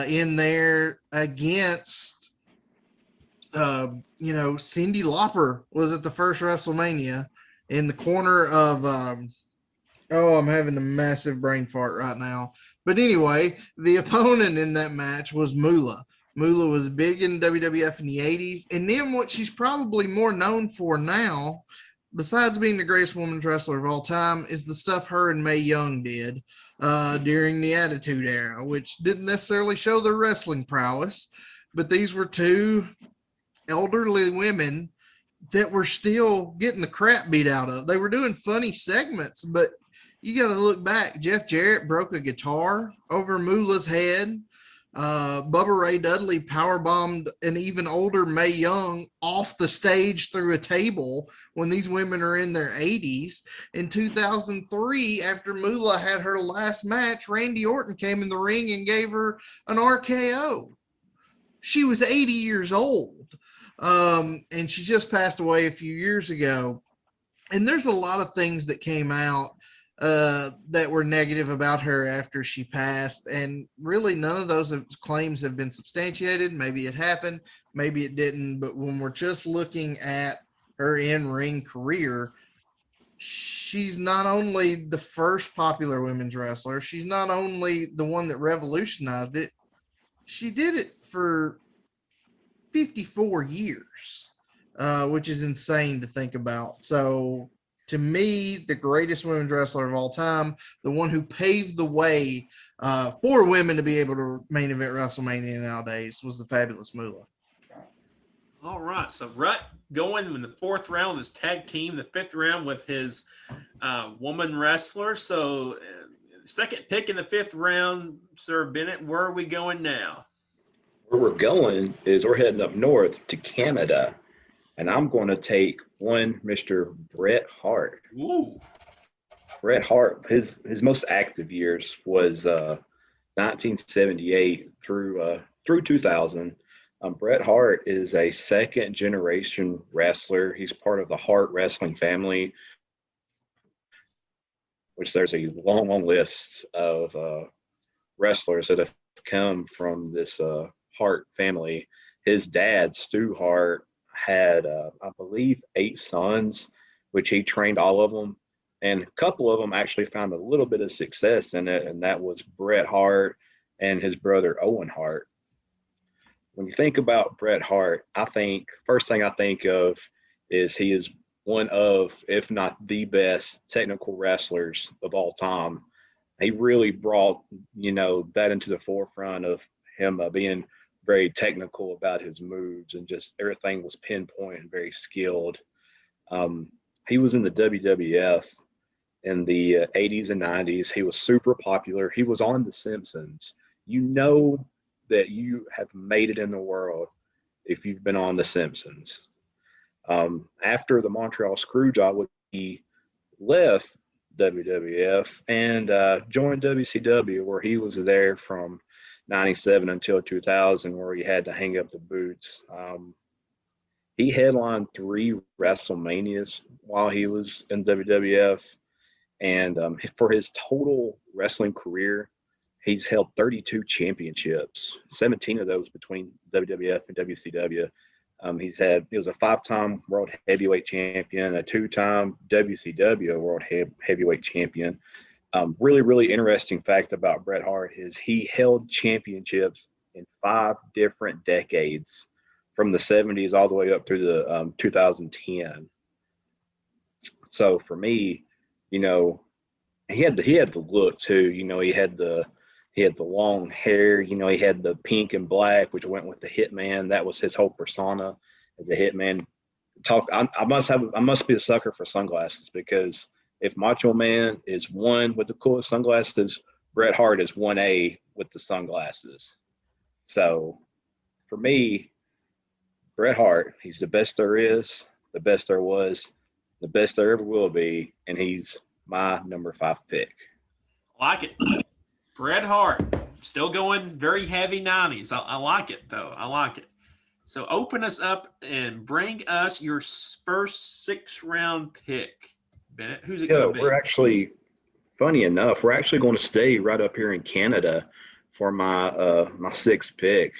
in there against, Cyndi Lauper was at the first WrestleMania in the corner of, I'm having a massive brain fart right now. But anyway, the opponent in that match was Moolah. Moolah was big in WWF in the 80s. And then what she's probably more known for now, besides being the greatest women's wrestler of all time, is the stuff her and Mae Young did during the Attitude Era, which didn't necessarily show their wrestling prowess. But these were two elderly women that were still getting the crap beat out of. They were doing funny segments, but you got to look back. Jeff Jarrett broke a guitar over Moolah's head. Bubba Ray Dudley powerbombed an even older Mae Young off the stage through a table when these women are in their 80s. In 2003, after Moolah had her last match, Randy Orton came in the ring and gave her an RKO. She was 80 years old, and she just passed away a few years ago. And there's a lot of things that came out that were negative about her after she passed, and really none of those claims have been substantiated. Maybe it happened, maybe it didn't, but when we're just looking at her in-ring career, she's not only the first popular women's wrestler, she's not only the one that revolutionized it, she did it for 54 years, which is insane to think about. So to me, the greatest women's wrestler of all time, the one who paved the way for women to be able to main event WrestleMania nowadays, was the fabulous Moolah. All right. So Rut going in the 4th round with his tag team, the 5th round with his woman wrestler. So second pick in the 5th round, Sir Bennett, where are we going now? Where we're going is we're heading up north to Canada. And I'm going to take one Mr. Bret Hart. Ooh. Bret Hart, his most active years was 1978 through 2000. Bret Hart is a second-generation wrestler. He's part of the Hart wrestling family, which there's a long, long list of wrestlers that have come from this Hart family. His dad, Stu Hart, had, I believe, 8 sons, which he trained all of them. And a couple of them actually found a little bit of success in it, and that was Bret Hart and his brother Owen Hart. When you think about Bret Hart, first thing I think of is he is one of, if not the best technical wrestlers of all time. He really brought, that into the forefront of him being very technical about his moves, and just everything was pinpoint and very skilled. He was in the WWF in the 80s and 90s. He was super popular. He was on The Simpsons. You know that you have made it in the world if you've been on The Simpsons. After the Montreal Screwjob, he left WWF and joined WCW, where he was there from 97 until 2000, where he had to hang up the boots. He headlined 3 WrestleManias while he was in WWF, and for his total wrestling career, he's held 32 championships, 17 of those between WWF and WCW. He was a 5-time world heavyweight champion, a 2-time WCW world heavyweight champion. Really, really interesting fact about Bret Hart is he held championships in 5 different decades, from the 70s all the way up through the 2010. So for me, he had the look too. He had the long hair. He had the pink and black, which went with the Hitman. That was his whole persona as a Hitman. I must be a sucker for sunglasses, because if Macho Man is 1 with the coolest sunglasses, Bret Hart is 1A with the sunglasses. So for me, Bret Hart, he's the best there is, the best there was, the best there ever will be, and he's my number 5 pick. Like it. Bret Hart, Still going very heavy 90s. I like it, though. I like it. So open us up and bring us your first 6-round pick. Bennett, who's it going to be? We're actually, funny enough, we're actually going to stay right up here in Canada for my my 6th pick.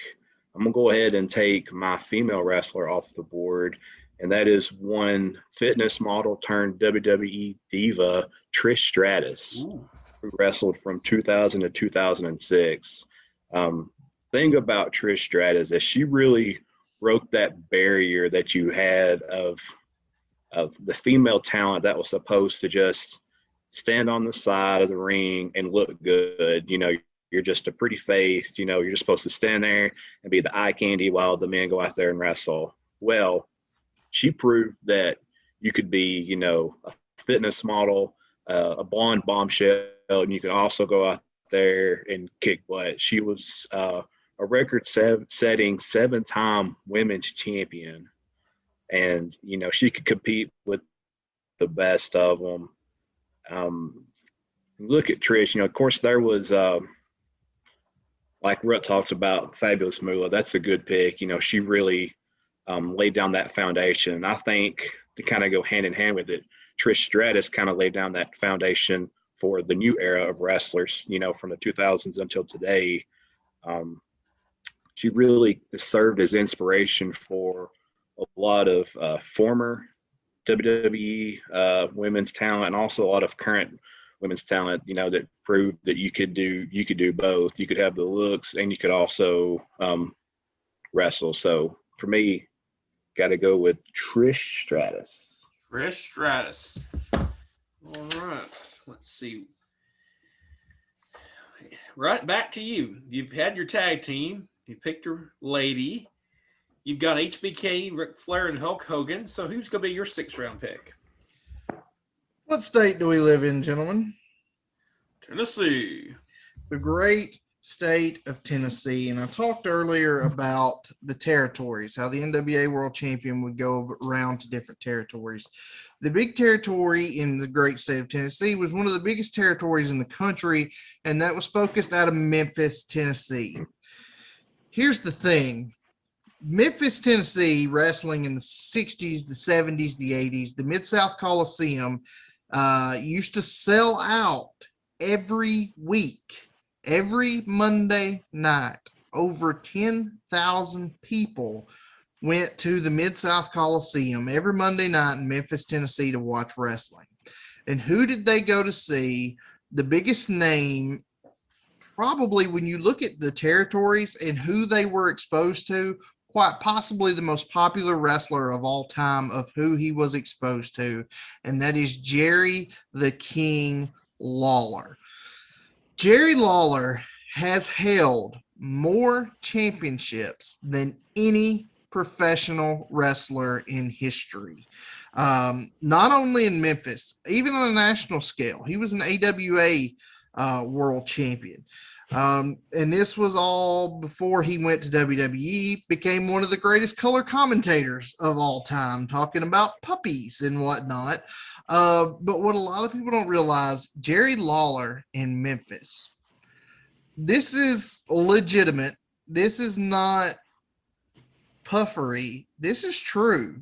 I'm going to go ahead and take my female wrestler off the board, and that is one fitness model turned WWE diva, Trish Stratus, who wrestled from 2000 to 2006. Thing about Trish Stratus is she really broke that barrier that you had of the female talent that was supposed to just stand on the side of the ring and look good. You know, you're just a pretty face, you know, you're just supposed to stand there and be the eye candy while the men go out there and wrestle. Well, she proved that you could be, you know, a fitness model, a blonde bombshell, and you can also go out there and kick butt. She was a record-setting 7-time women's champion. And, you know, she could compete with the best of them. Look at Trish, you know, of course there was, like Rut talked about, Fabulous Moolah. That's a good pick. You know, she really laid down that foundation. And I think to kind of go hand in hand with it, Trish Stratus kind of laid down that foundation for the new era of wrestlers, you know, from the 2000s until today. She really served as inspiration for a lot of former WWE women's talent, and also a lot of current women's talent, you know, that proved that you could do both. You could have the looks and you could also wrestle. So for me, got to go with Trish Stratus. Trish Stratus. All right. Let's see. Right back to you. You've had your tag team. You picked your lady. You've got HBK, Ric Flair, and Hulk Hogan. So who's going to be your 6th-round pick? What state do we live in, gentlemen? Tennessee. The great state of Tennessee. And I talked earlier about the territories, how the NWA World Champion would go around to different territories. The big territory in the great state of Tennessee was one of the biggest territories in the country, and that was focused out of Memphis, Tennessee. Here's the thing. Memphis, Tennessee, wrestling in the 60s, the 70s, the 80s, the Mid-South Coliseum used to sell out every week, every Monday night. Over 10,000 people went to the Mid-South Coliseum every Monday night in Memphis, Tennessee to watch wrestling. And who did they go to see? The biggest name, probably when you look at the territories and who they were exposed to, quite possibly the most popular wrestler of all time of who he was exposed to, and that is Jerry the King Lawler. Jerry Lawler has held more championships than any professional wrestler in history. Not only in Memphis, even on a national scale. He was an AWA world champion. And this was all before he went to WWE, became one of the greatest color commentators of all time, talking about puppies and whatnot. But what a lot of people don't realize, Jerry Lawler in Memphis, this is legitimate. This is not puffery. This is true.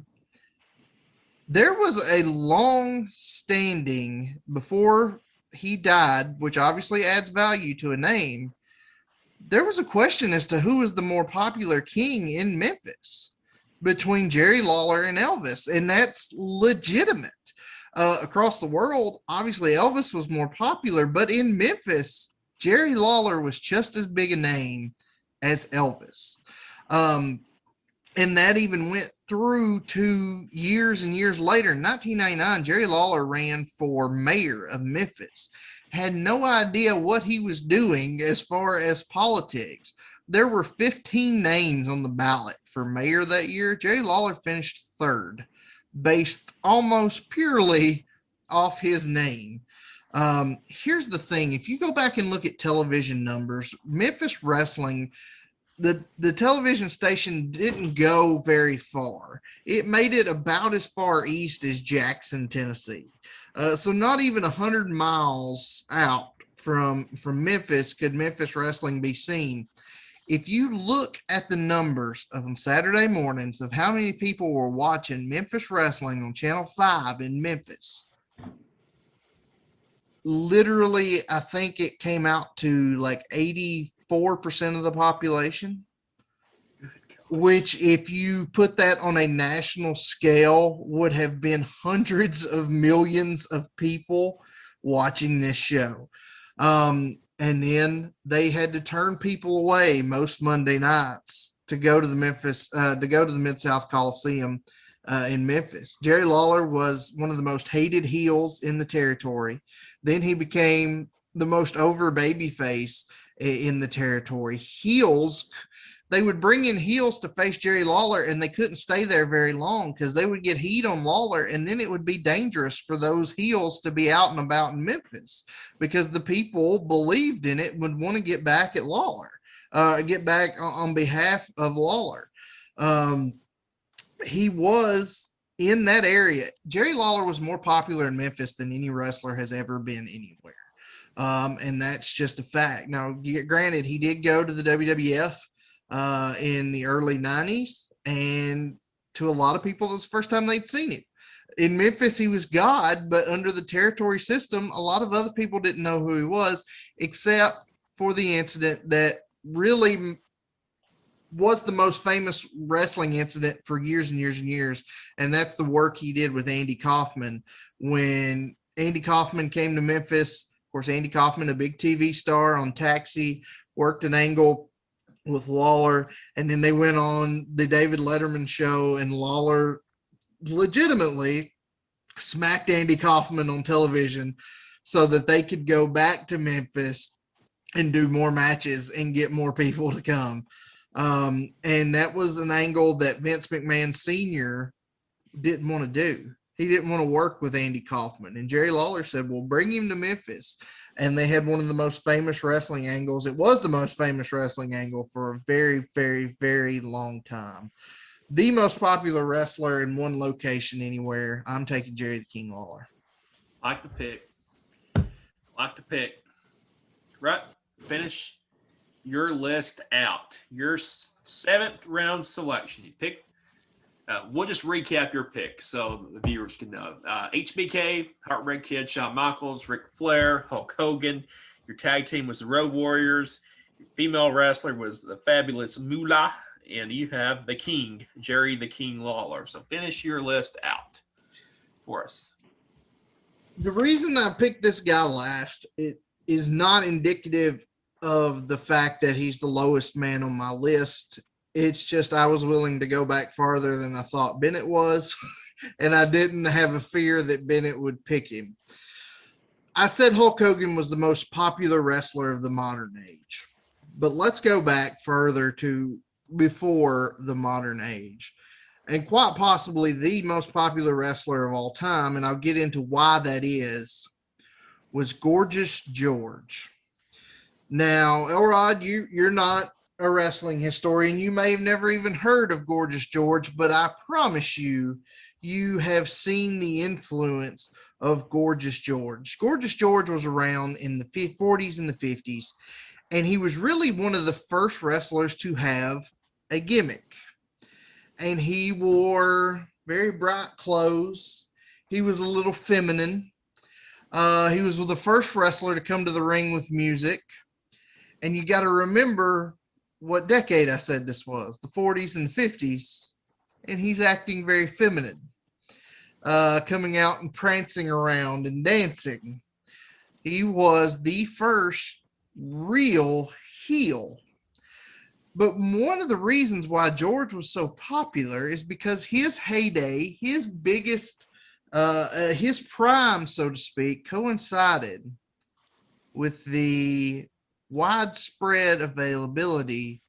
There was a long standing before he died, which obviously adds value to a name. There was a question as to who was the more popular king in Memphis between Jerry Lawler and Elvis, and that's legitimate. Across the world, obviously Elvis was more popular, but in Memphis, Jerry Lawler was just as big a name as Elvis. And that even went through to years and years later. In 1999, Jerry Lawler ran for mayor of Memphis. Had no idea what he was doing as far as politics. There were 15 names on the ballot for mayor that year. Jerry Lawler finished 3rd, based almost purely off his name. Here's the thing. If you go back and look at television numbers, Memphis wrestling, the television station didn't go very far. It made it about as far east as Jackson, Tennessee. So not even 100 miles out from Memphis, could Memphis wrestling be seen? If you look at the numbers of them Saturday mornings of how many people were watching Memphis wrestling on Channel 5 in Memphis, literally, I think it came out to like 84% of the population, which if you put that on a national scale would have been hundreds of millions of people watching this show. And then they had to turn people away most Monday nights to go to the Mid-South Coliseum in Memphis. Jerry Lawler was one of the most hated heels in the territory. Then he became the most over babyface in the territory. Heels, they would bring in heels to face Jerry Lawler, and they couldn't stay there very long because they would get heat on Lawler, and then it would be dangerous for those heels to be out and about in Memphis because the people believed in it, would want to get back at Lawler, get back on behalf of Lawler. He was in that area. Jerry Lawler was more popular in Memphis than any wrestler has ever been anywhere. And that's just a fact. Now, granted, he did go to the WWF in the early 90s, and to a lot of people, it was the first time they'd seen it. In Memphis, he was God, but under the territory system, a lot of other people didn't know who he was, except for the incident that really was the most famous wrestling incident for years and years and years, and that's the work he did with Andy Kaufman. When Andy Kaufman came to Memphis, of course, Andy Kaufman, a big TV star on Taxi, worked an angle with Lawler, and then they went on the David Letterman show, and Lawler legitimately smacked Andy Kaufman on television so that they could go back to Memphis and do more matches and get more people to come. And that was an angle that Vince McMahon Sr. didn't want to do. He didn't want to work with Andy Kaufman. And Jerry Lawler said, well, bring him to Memphis. And they had one of the most famous wrestling angles. It was the most famous wrestling angle for a very, very, very long time. The most popular wrestler in one location anywhere. I'm taking Jerry the King Lawler. Like the pick. Right. Finish your list out. Your 7th round selection. You pick. We'll just recap your picks so the viewers can know. HBK, Heartbreak Kid, Shawn Michaels, Ric Flair, Hulk Hogan. Your tag team was the Road Warriors. Your female wrestler was the fabulous Moolah. And you have the King, Jerry the King Lawler. So finish your list out for us. The reason I picked this guy last, it is not indicative of the fact that he's the lowest man on my list. It's just I was willing to go back farther than I thought Bennett was, and I didn't have a fear that Bennett would pick him. I said Hulk Hogan was the most popular wrestler of the modern age, but let's go back further to before the modern age, and quite possibly the most popular wrestler of all time, and I'll get into why that is, was Gorgeous George. Now, Elrod, you're not a wrestling historian. You may have never even heard of Gorgeous George, but I promise you, you have seen the influence of Gorgeous George. Gorgeous George was around in the 40s and the 50s, and he was really one of the first wrestlers to have a gimmick. And he wore very bright clothes. He was a little feminine. He was the first wrestler to come to the ring with music. And you got to remember what decade I said this was, the 40s and the 50s. And he's acting very feminine, coming out and prancing around and dancing. He was the first real heel. But one of the reasons why George was so popular is because his heyday, his biggest, his prime, so to speak, coincided with the widespread availability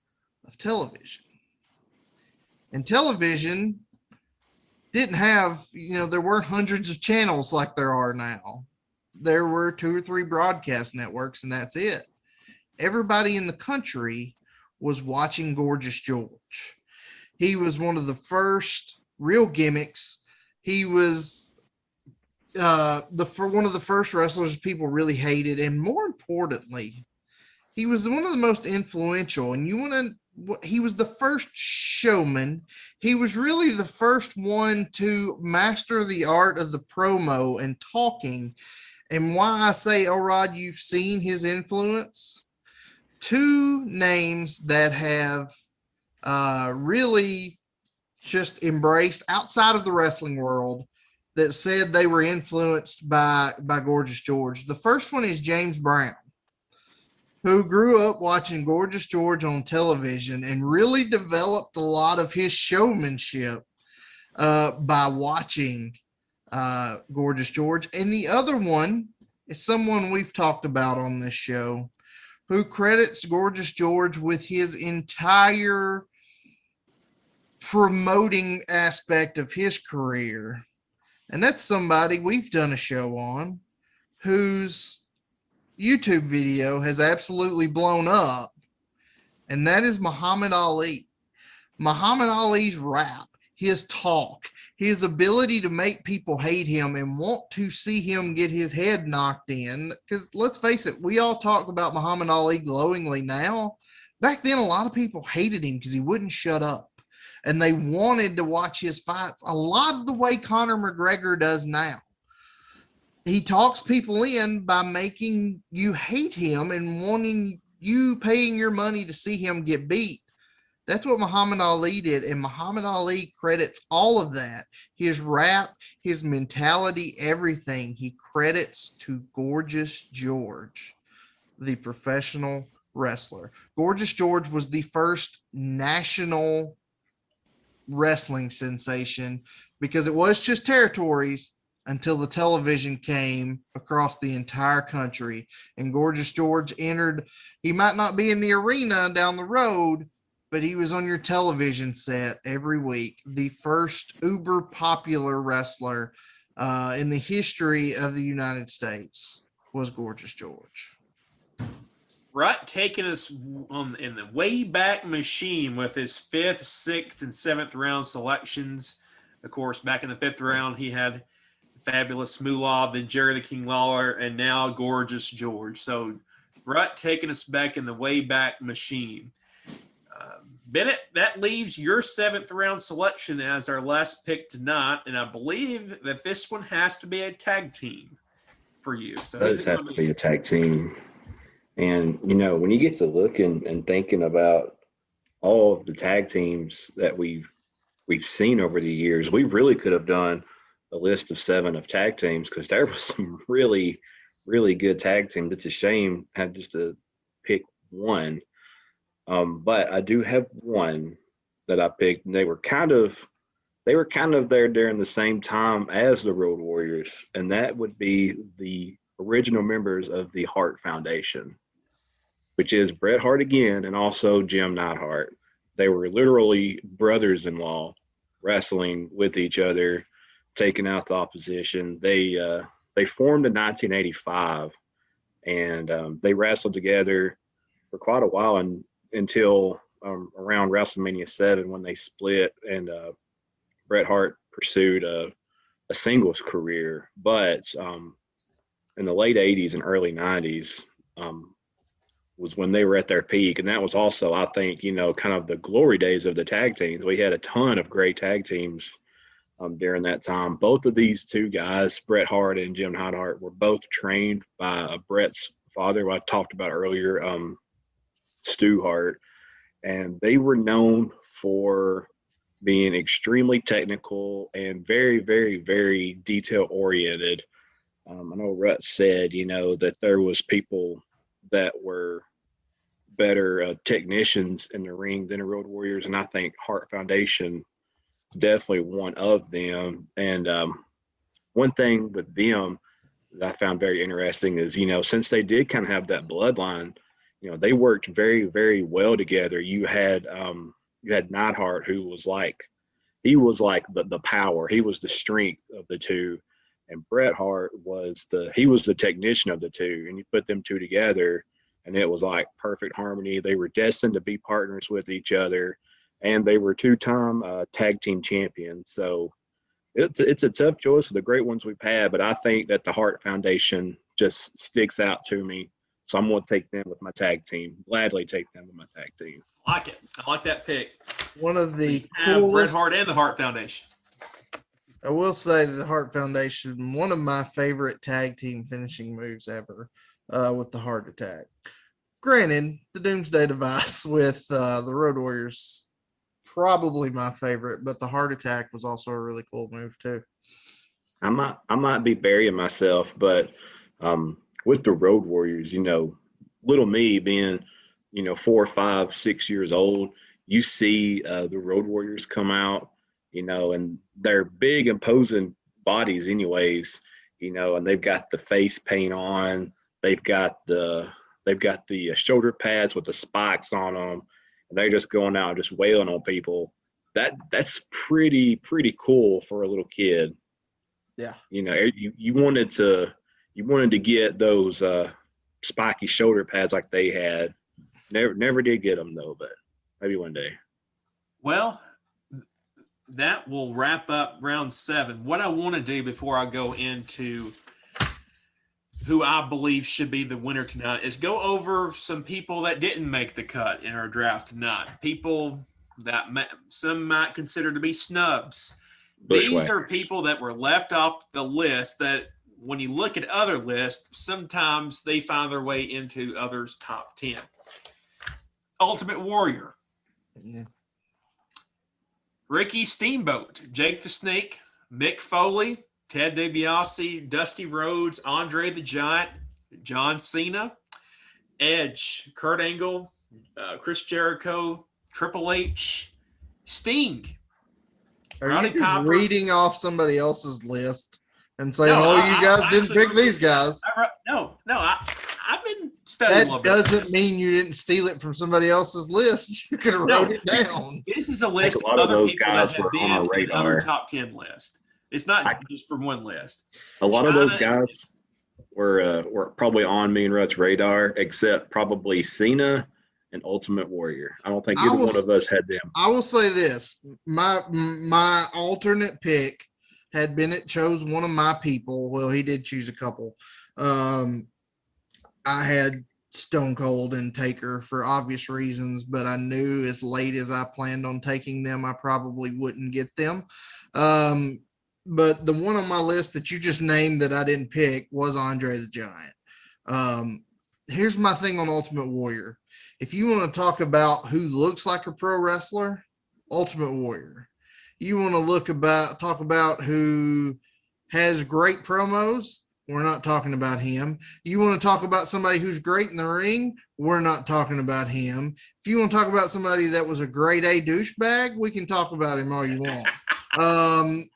of television. And television didn't have, there weren't hundreds of channels like there are now. There were 2 or 3 broadcast networks, and that's it. Everybody in the country was watching Gorgeous George. He was one of the first real gimmicks. He was for one of the first wrestlers people really hated, and more importantly, he was one of the most influential. And he was the first showman. He was really the first one to master the art of the promo and talking. And why I say, Elrod, you've seen his influence. Two names that have really just embraced outside of the wrestling world that said they were influenced by Gorgeous George. The first one is James Brown, who grew up watching Gorgeous George on television and really developed a lot of his showmanship by watching Gorgeous George. And the other one is someone we've talked about on this show, who credits Gorgeous George with his entire promoting aspect of his career. And that's somebody we've done a show on, whose YouTube video has absolutely blown up, and that is Muhammad Ali. Muhammad Ali's rap, his talk, his ability to make people hate him and want to see him get his head knocked in. Because let's face it, we all talk about Muhammad Ali glowingly now. Back then, a lot of people hated him because he wouldn't shut up, and they wanted to watch his fights a lot of the way Conor McGregor does now. He talks people in by making you hate him and wanting you paying your money to see him get beat. That's what Muhammad Ali did. And Muhammad Ali credits all of that, his rap, his mentality, everything, he credits to Gorgeous George, the professional wrestler. Gorgeous George was the first national wrestling sensation, because it was just territories until the television came across the entire country. And Gorgeous George entered. He might not be in the arena down the road, but he was on your television set every week. The first uber popular wrestler in the history of the United States was Gorgeous George. Rut taking us in the way back machine with his 5th, 6th, and 7th round selections. Of course, back in the 5th round, he had Fabulous Moolah, then Jerry the King Lawler, and now Gorgeous George. So Rut taking us back in the way back machine. Bennett, that leaves your 7th round selection as our last pick tonight, and I believe that this one has to be a tag team for you. So It does have to be a tag team. And, you know, when you get to looking and thinking about all of the tag teams that we've seen over the years, we really could have done a list of 7 of tag teams, because there was some really, really good tag teams. It's a shame I had just to pick one. But I do have one that I picked, and they were kind of there during the same time as the Road Warriors, and that would be the original members of the Hart Foundation, which is Bret Hart again, and also Jim Neidhart. They were literally brothers-in-law, wrestling with each other, taking out the opposition. They formed in 1985, and they wrestled together for quite a while, and until around WrestleMania 7, when they split, and Bret Hart pursued a singles career. But in the late 80s and early 90s was when they were at their peak. And that was also, I think, you know, kind of the glory days of the tag teams. We had a ton of great tag teams during that time. Both of these two guys, Bret Hart and Jim Neidhart, were both trained by Bret's father, who I talked about earlier, Stu Hart. And they were known for being extremely technical and very, very, very detail oriented. I know Rut said, you know, that there was people that were better technicians in the ring than the Road Warriors, and I think Hart Foundation is definitely one of them. And one thing with them that I found very interesting is, you know, since they did kind of have that bloodline, you know, they worked very, very well together. You had Neidhart, who was like, he was like the power. He was the strength of the two. And Bret Hart was the technician of the two. And you put them two together, and it was like perfect harmony. They were destined to be partners with each other, and they were 2-time tag team champions. So It's a tough choice of the great ones we've had, but I think that the Hart Foundation just sticks out to me. So I'm going to take them with my tag team. Gladly take them with my tag team. I like it. I like that pick. One of the Bret coolest. Hart and the Hart Foundation. I will say that the Hart Foundation, one of my favorite tag team finishing moves ever, with the Heart Attack. Granted, the Doomsday Device with the Road Warriors, probably my favorite, but the Heart Attack was also a really cool move too. I might be burying myself, but with the Road Warriors, little me being, 4, 5, 6 years old, you see the Road Warriors come out, and they're big, imposing bodies anyways, and they've got the face paint on, they've got the shoulder pads with the spikes on them, and they're just going out and just wailing on people. That's pretty cool for a little kid. Yeah. You wanted to get those spiky shoulder pads like they had. Never did get them though, but maybe one day. Well, that will wrap up round 7. What I want to do before I go into who I believe should be the winner tonight is go over some people that didn't make the cut in our draft tonight. People that some might consider to be snubs. These are people that were left off the list that when you look at other lists, sometimes they find their way into others' top 10. Ultimate Warrior. Yeah. Ricky Steamboat, Jake the Snake, Mick Foley, Ted DiBiase, Dusty Rhodes, Andre the Giant, John Cena, Edge, Kurt Angle, Chris Jericho, Triple H, Sting. Are Roddy you just Piper. reading off somebody else's list and saying, No, you guys didn't actually pick these guys? I've been studying a little That bit. doesn't mean you didn't steal it from somebody else's list. You could have wrote it down. This is a list a lot of of other those people guys that have were been on our in other radar. top 10 list. It's not just from one list. A lot of those guys were probably on me and Rut's radar, except probably Cena and Ultimate Warrior. I don't think either one of us had them. I will say this: my alternate pick had Bennett chose one of my people. Well, he did choose a couple. I had Stone Cold and Taker for obvious reasons, but I knew as late as I planned on taking them, I probably wouldn't get them. But the one on my list that you just named that I didn't pick was Andre the Giant. Here's my thing on Ultimate Warrior. If you want to talk about who looks like a pro wrestler, Ultimate Warrior. You want to talk about who has great promos, we're not talking about him. You want to talk about somebody who's great in the ring, we're not talking about him. If you want to talk about somebody that was a grade A douchebag, we can talk about him all you want. I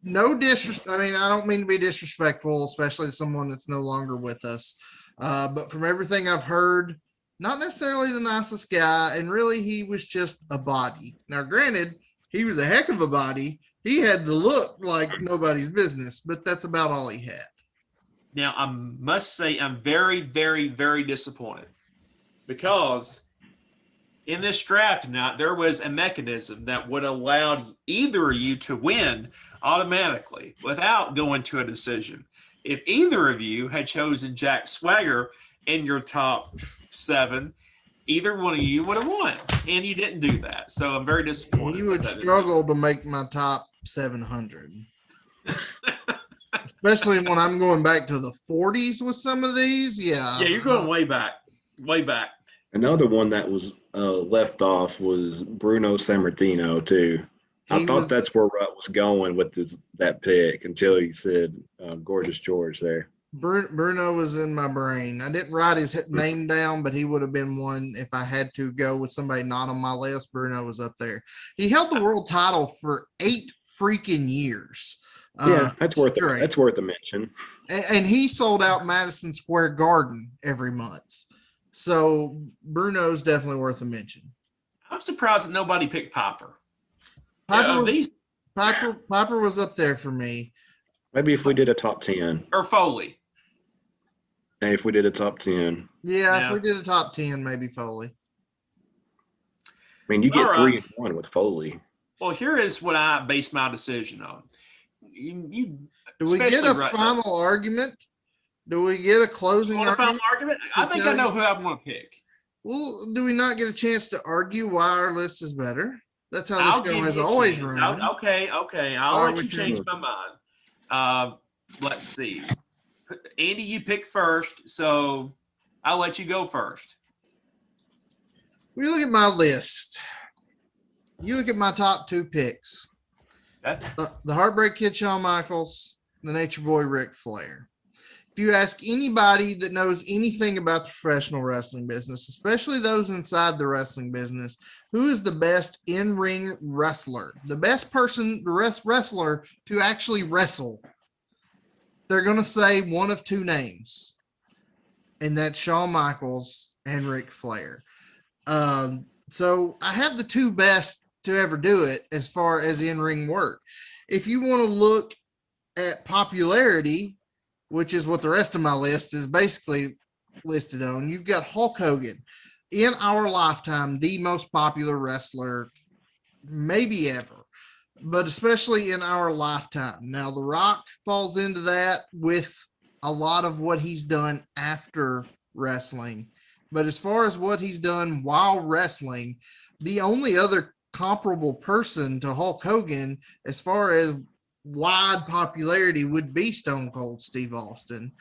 don't mean to be disrespectful, especially to someone that's no longer with us. But from everything I've heard, not necessarily the nicest guy, and really he was just a body. Now, granted, he was a heck of a body. He had the look like nobody's business, but that's about all he had. Now, I must say I'm very, very, very disappointed because in this draft tonight, there was a mechanism that would allow either of you to win automatically without going to a decision. If either of you had chosen Jack Swagger in your top 7, either one of you would have won, and you didn't do that. So I'm very disappointed. You would struggle to make my top 700. Especially when I'm going back to the 40s with some of these. Yeah, you're going way back. Another one that was left off was Bruno San Martino too. I thought that's where Rut was going with that pick until he said Gorgeous George there. Bruno was in my brain. I didn't write his name down, but he would have been one if I had to go with somebody not on my list. Bruno was up there. He held the world title for 8 freaking years. Yeah, that's worth a mention. And he sold out Madison Square Garden every month. So Bruno's definitely worth a mention. I'm surprised that nobody picked Piper. Piper was up there for me. Maybe if we did a top 10. Or Foley. Hey, if we did a top 10. Yeah, if we did a top 10, maybe Foley. I mean, you get 3 and 1 with Foley. Well, here is what I base my decision on. Do we get especially a right now. final argument? Do we get a closing You want a final argument? argument? I think I know who I want to pick. Well, do we not get a chance to argue why our list is better? That's how I'll this show give has you a always chance. run. Okay. I'll Why let we you change my mind. Let's see. Andy, you picked first, so I'll let you go first. When you look at my list, you look at my top 2 picks. Okay. The Heartbreak Kid Shawn Michaels, the Nature Boy Ric Flair. If you ask anybody that knows anything about the professional wrestling business, especially those inside the wrestling business, who is the best in-ring wrestler, the best person, the wrestler to actually wrestle, they're going to say one of 2 names, and that's Shawn Michaels and Ric Flair. So I have the 2 best to ever do it as far as in-ring work. If you want to look at popularity, which is what the rest of my list is basically listed on, you've got Hulk Hogan, in our lifetime, the most popular wrestler maybe ever, but especially in our lifetime. Now, The Rock falls into that with a lot of what he's done after wrestling. But as far as what he's done while wrestling, the only other comparable person to Hulk Hogan, as far as wide popularity, would be Stone Cold Steve Austin.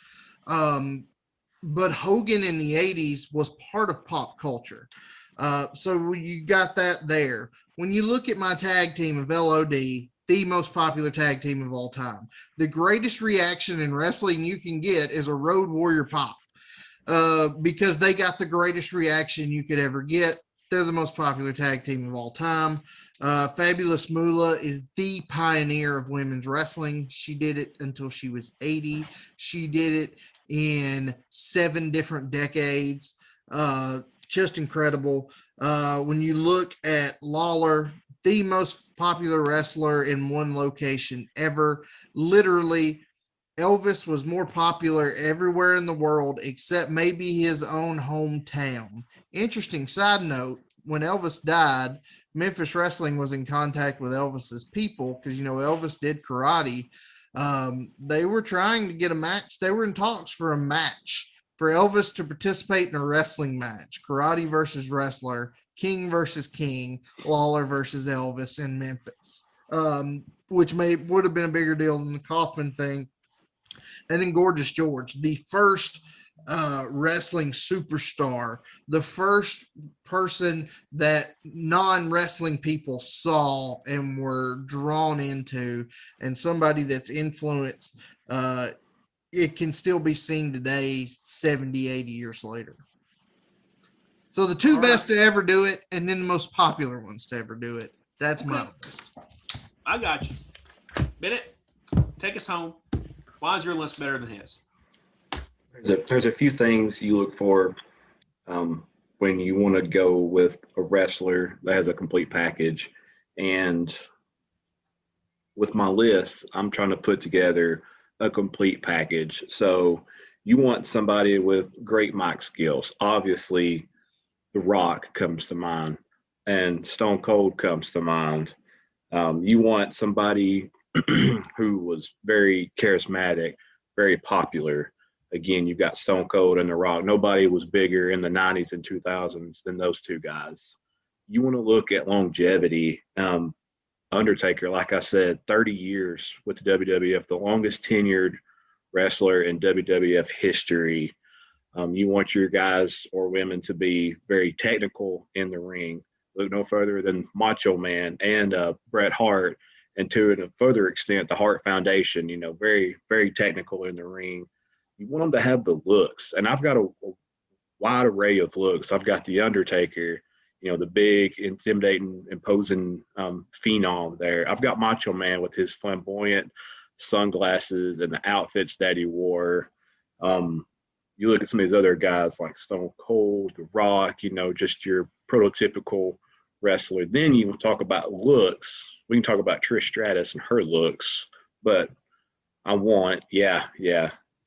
But Hogan in the 80s was part of pop culture. So you got that there. When you look at my tag team of LOD, the most popular tag team of all time, the greatest reaction in wrestling you can get is a Road Warrior pop, because they got the greatest reaction you could ever get. They're the most popular tag team of all time. Fabulous Moolah is the pioneer of women's wrestling. She did it until she was 80. She did it in 7 different decades. Just incredible. When you look at Lawler, the most popular wrestler in one location ever, literally Elvis was more popular everywhere in the world except maybe his own hometown. Interesting side note, when Elvis died, Memphis Wrestling was in contact with Elvis's people because, Elvis did karate. They were trying to get a match. They were in talks for a match for Elvis to participate in a wrestling match, karate versus wrestler, King versus King, Lawler versus Elvis in Memphis, which would have been a bigger deal than the Kaufman thing. And then Gorgeous George, the first wrestling superstar, the first person that non-wrestling people saw and were drawn into, and somebody that's influenced. It can still be seen today, 70, 80 years later. So the 2 best to ever do it, and then the most popular ones to ever do it. That's my list. I got you. Bennett, take us home. Why is your list better than his? There's a few things you look for when you want to go with a wrestler that has a complete package. And with my list, I'm trying to put together a complete package. So you want somebody with great mic skills. Obviously, The Rock comes to mind and Stone Cold comes to mind. You want somebody who was very charismatic, very popular. Again, you've got Stone Cold and The Rock. Nobody was bigger in the 90s and 2000s than those 2 guys. You want to look at longevity. Undertaker, like I said, 30 years with the WWF, the longest tenured wrestler in WWF history. You want your guys or women to be very technical in the ring. Look no further than Macho Man and Bret Hart, and to a further extent, the Hart Foundation, very, very technical in the ring. You want them to have the looks. And I've got a wide array of looks. I've got the Undertaker, the big, intimidating, imposing phenom there. I've got Macho Man with his flamboyant sunglasses and the outfits that he wore. You look at some of these other guys like Stone Cold, The Rock, just your prototypical wrestler. Then you talk about looks. We can talk about Trish Stratus and her looks, but I want,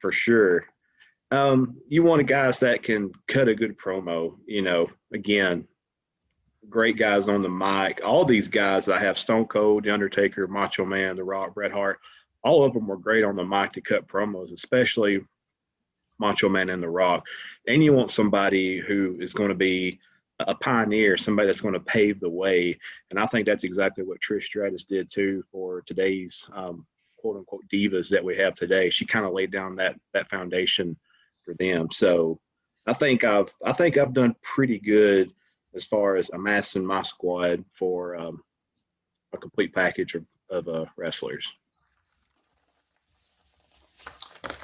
for sure. You want guys that can cut a good promo, again, great guys on the mic. All these guys I have, Stone Cold, The Undertaker, Macho Man, The Rock, Bret Hart, all of them were great on the mic to cut promos, especially Macho Man and The Rock. And you want somebody who is going to be a pioneer, somebody that's going to pave the way. And I think that's exactly what Trish Stratus did too for today's quote unquote divas that we have today. She kind of laid down that foundation for them. So I think I've done pretty good as far as amassing my squad for a complete package of wrestlers.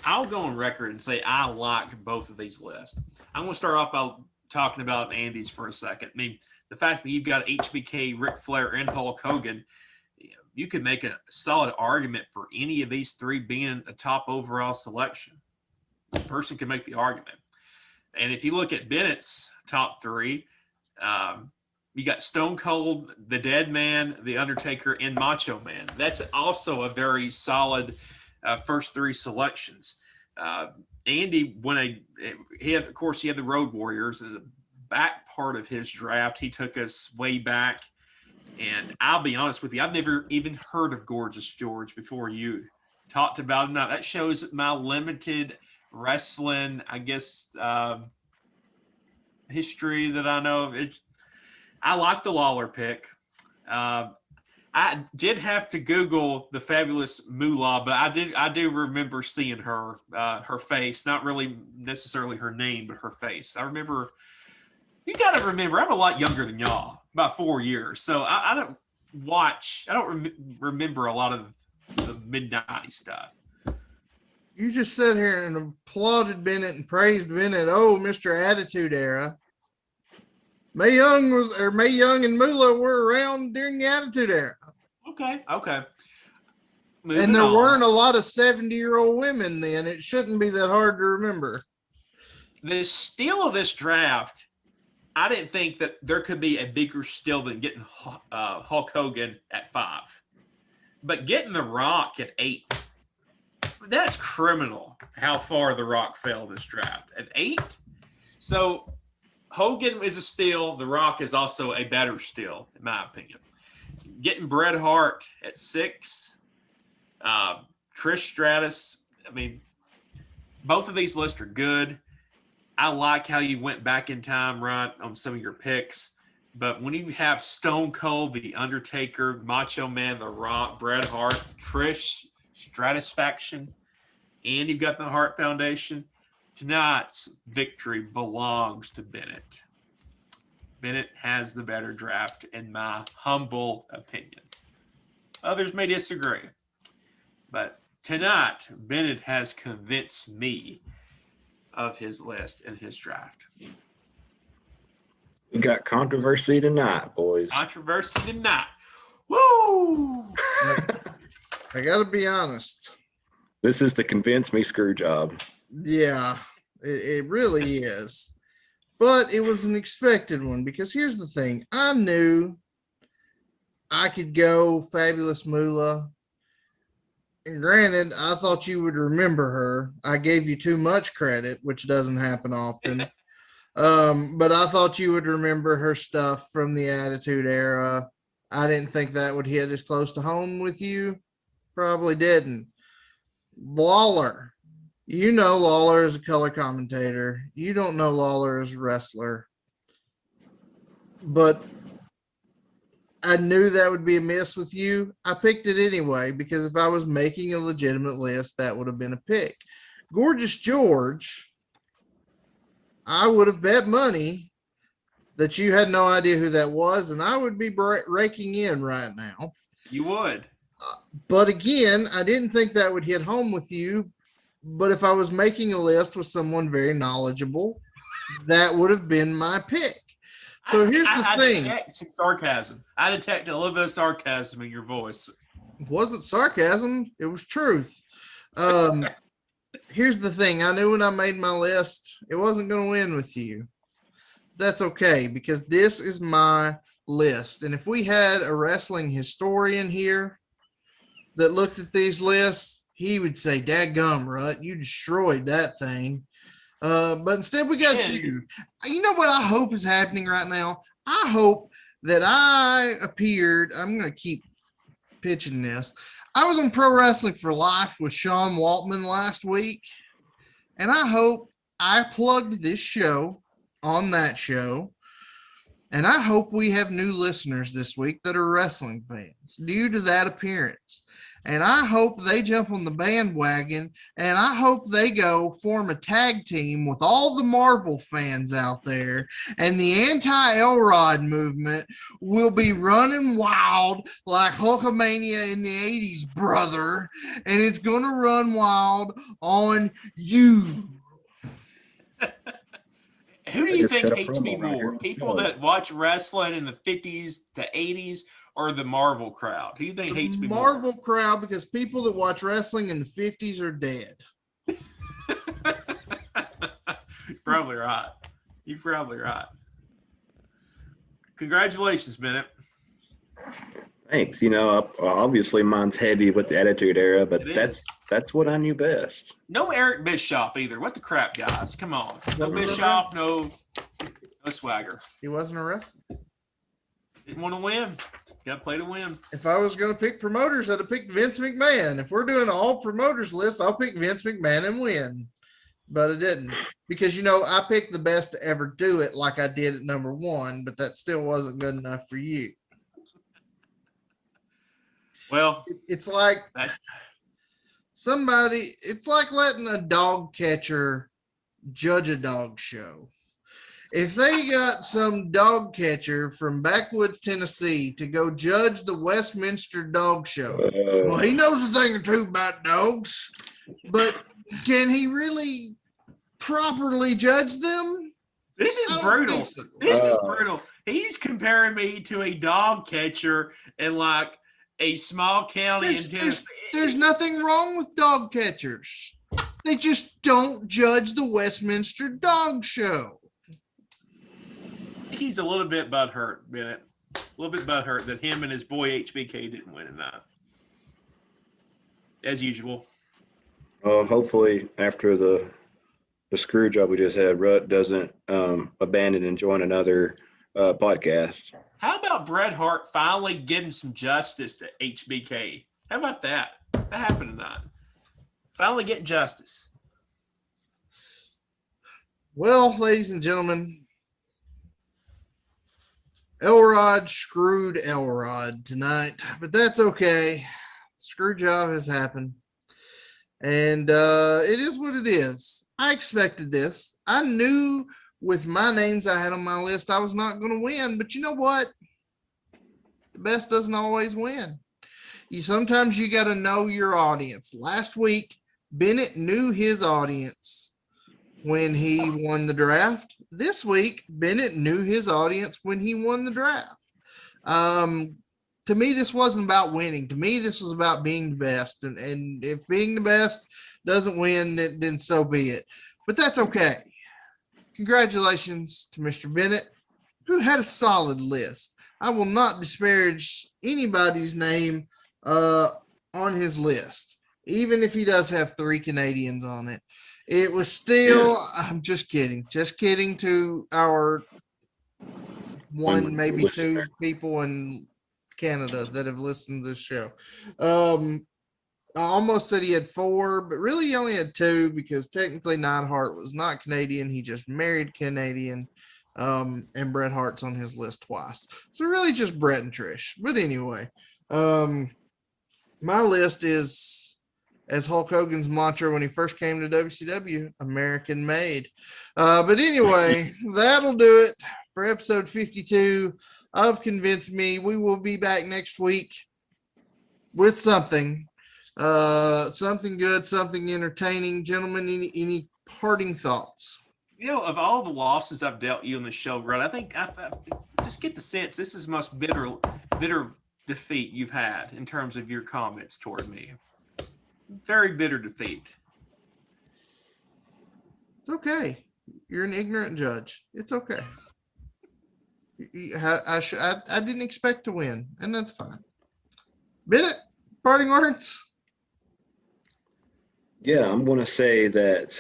I'll go on record and say I like both of these lists. I'm going to start off by talking about Andy's for a second. I mean, the fact that you've got HBK, Ric Flair, and Hulk Hogan, you could make a solid argument for any of these three being a top overall selection. A person can make the argument. And if you look at Bennett's top three, you got Stone Cold, the Dead Man, the Undertaker, and Macho Man. That's also a very solid first three selections. Andy, he had the Road Warriors in the back part of his draft. He took us way back, and I'll be honest with you, I've never even heard of Gorgeous George before you talked about him. Now that shows my limited wrestling, I guess, history that I know of. I like the Lawler pick. I did have to Google the fabulous Moolah, but I do remember seeing her face, not really necessarily her name, but her face. I remember. You got to remember, I'm a lot younger than y'all, about 4 years. So I don't remember a lot of the mid-90s stuff. You just sat here and applauded Bennett and praised Bennett. Oh, Mr. Attitude Era. Mae Young and Moolah were around during the Attitude Era. Okay. And there weren't a lot of 70-year-old women then. It shouldn't be that hard to remember. The steal of this draft, I didn't think that there could be a bigger steal than getting Hulk Hogan at 5. But getting The Rock at 8, that's criminal how far The Rock fell this draft. At 8? So Hogan is a steal. The Rock is also a better steal, in my opinion. Getting Bret Hart at 6, Trish Stratus. I mean, both of these lists are good. I like how you went back in time, right, on some of your picks. But when you have Stone Cold, The Undertaker, Macho Man, The Rock, Bret Hart, Trish Stratusfaction, and you've got the Hart Foundation, tonight's victory belongs to Bennett. Bennett has the better draft, in my humble opinion. Others may disagree. But tonight, Bennett has convinced me of his list and his draft. We got controversy tonight, boys. Controversy tonight. Woo! I got to be honest. This is the convince me screw job. Yeah, it really is. But it was an expected one because here's the thing. I knew I could go Fabulous Moolah. And granted, I thought you would remember her. I gave you too much credit, which doesn't happen often. But I thought you would remember her stuff from the Attitude Era. I didn't think that would hit as close to home with you. Probably didn't. Lawler. You know Lawler is a color commentator. You don't know Lawler as a wrestler. But I knew that would be a miss with you. I picked it anyway because if I was making a legitimate list, that would have been a pick. Gorgeous George, I would have bet money that you had no idea who that was, and I would be raking in right now. You would. But again, I didn't think that would hit home with you. But if I was making a list with someone very knowledgeable, that would have been my pick. So here's the thing. I detect some sarcasm. I detect a little bit of sarcasm in your voice. It wasn't sarcasm. It was truth. Here's the thing. I knew when I made my list, it wasn't going to win with you. That's okay because this is my list. And if we had a wrestling historian here that looked at these lists, he would say, "Dadgum, Rut, you destroyed that thing." But instead we got you. You know what I hope is happening right now? I hope that I appeared. I'm going to keep pitching this. I was on Pro Wrestling for Life with Sean Waltman last week, and I hope I plugged this show on that show. And I hope we have new listeners this week that are wrestling fans due to that appearance. And I hope they jump on the bandwagon, and I hope they go form a tag team with all the Marvel fans out there, and the anti-Elrod movement will be running wild like Hulkamania in the 80s, brother. And it's going to run wild on you. Who do you think hates me promo right here more? on the People show. that watch wrestling in the 50s, the 80s, or the Marvel crowd? Who do you think hates me more? Marvel crowd, because people that watch wrestling in the 50s are dead. You're probably right. You're probably right. Congratulations, Bennett. Thanks. You know, obviously mine's heavy with the Attitude Era, but It is. that's what I knew best. No Eric Bischoff either. What the crap, guys? Come on. No Bischoff, no Swagger. He wasn't a wrestler. Didn't want to win. Got to play to win. If I was going to pick promoters, I'd have picked Vince McMahon. If we're doing an all promoters list, I'll pick Vince McMahon and win. But I didn't, because, you know, I picked the best to ever do it like I did at number one, but that still wasn't good enough for you. Well, It's like that, it's like letting a dog catcher judge a dog show. If they got some dog catcher from backwoods Tennessee to go judge the Westminster Dog Show, well, he knows a thing or two about dogs, but can he really properly judge them? this is I don't brutal. think so. This is brutal. He's comparing me to a dog catcher in like a small county in Tennessee. There's nothing wrong with dog catchers. They just don't judge the Westminster Dog Show. He's a little bit butthurt, Bennett. A little bit butthurt that him and his boy HBK didn't win tonight. As usual. Hopefully, after the screw job we just had, Rut doesn't abandon and join another podcast. How about Bret Hart finally giving some justice to HBK? How about that? That happened tonight. Finally getting justice. Well, ladies and gentlemen, Elrod screwed Elrod tonight, but that's okay. Screw job has happened. And it is what it is. I expected this. I knew with my names I had on my list, I was not going to win. But you know what? The best doesn't always win. Sometimes you got to know your audience. Last week, Bennett knew his audience when he won the draft. This week, Bennett knew his audience when he won the draft. To me, this wasn't about winning. To me, this was about being the best. And if being the best doesn't win, then so be it. But that's okay. Congratulations to Mr. Bennett, who had a solid list. I will not disparage anybody's name on his list, even if he does have 3 Canadians on it. It was still, I'm just kidding to our one, maybe 2 people in Canada that have listened to this show. I almost said he had 4, but really he only had 2 because technically Neidhart was not Canadian. He just married Canadian, and Bret Hart's on his list twice. So really just Bret and Trish. But anyway, my list is, as Hulk Hogan's mantra when he first came to WCW, American made. But anyway, that'll do it for episode 52 of Convince Me. We will be back next week with something good, something entertaining. Gentlemen, any parting thoughts? You know, of all the losses I've dealt you on the show, Rod, I think I just get the sense this is the most bitter defeat you've had in terms of your comments toward me. Very bitter defeat. It's okay. You're an ignorant judge. It's okay. I didn't expect to win, and that's fine. Bennett, parting words? Yeah, I'm going to say that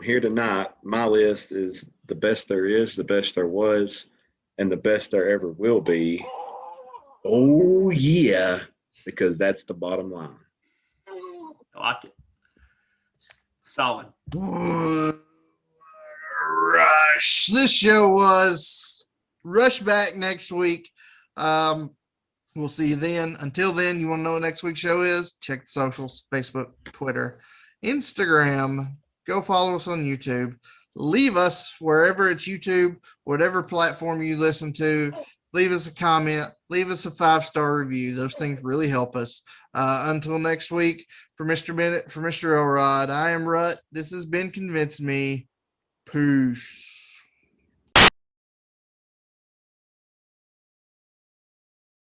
here tonight, my list is the best there is, the best there was, and the best there ever will be. Oh, yeah. because that's the bottom line. I like it. Solid. Rush. This show was Rush back next week. We'll see you then. Until then, you want to know what next week's show is? Check the socials, Facebook, Twitter, Instagram. Go follow us on YouTube. Leave us wherever it's YouTube, whatever platform you listen to. Leave us a comment. Leave us a 5-star review. Those things really help us. Until next week, for Mr. Bennett, for Mr. Elrod, I am Rut. This has been Convince Me. Peace.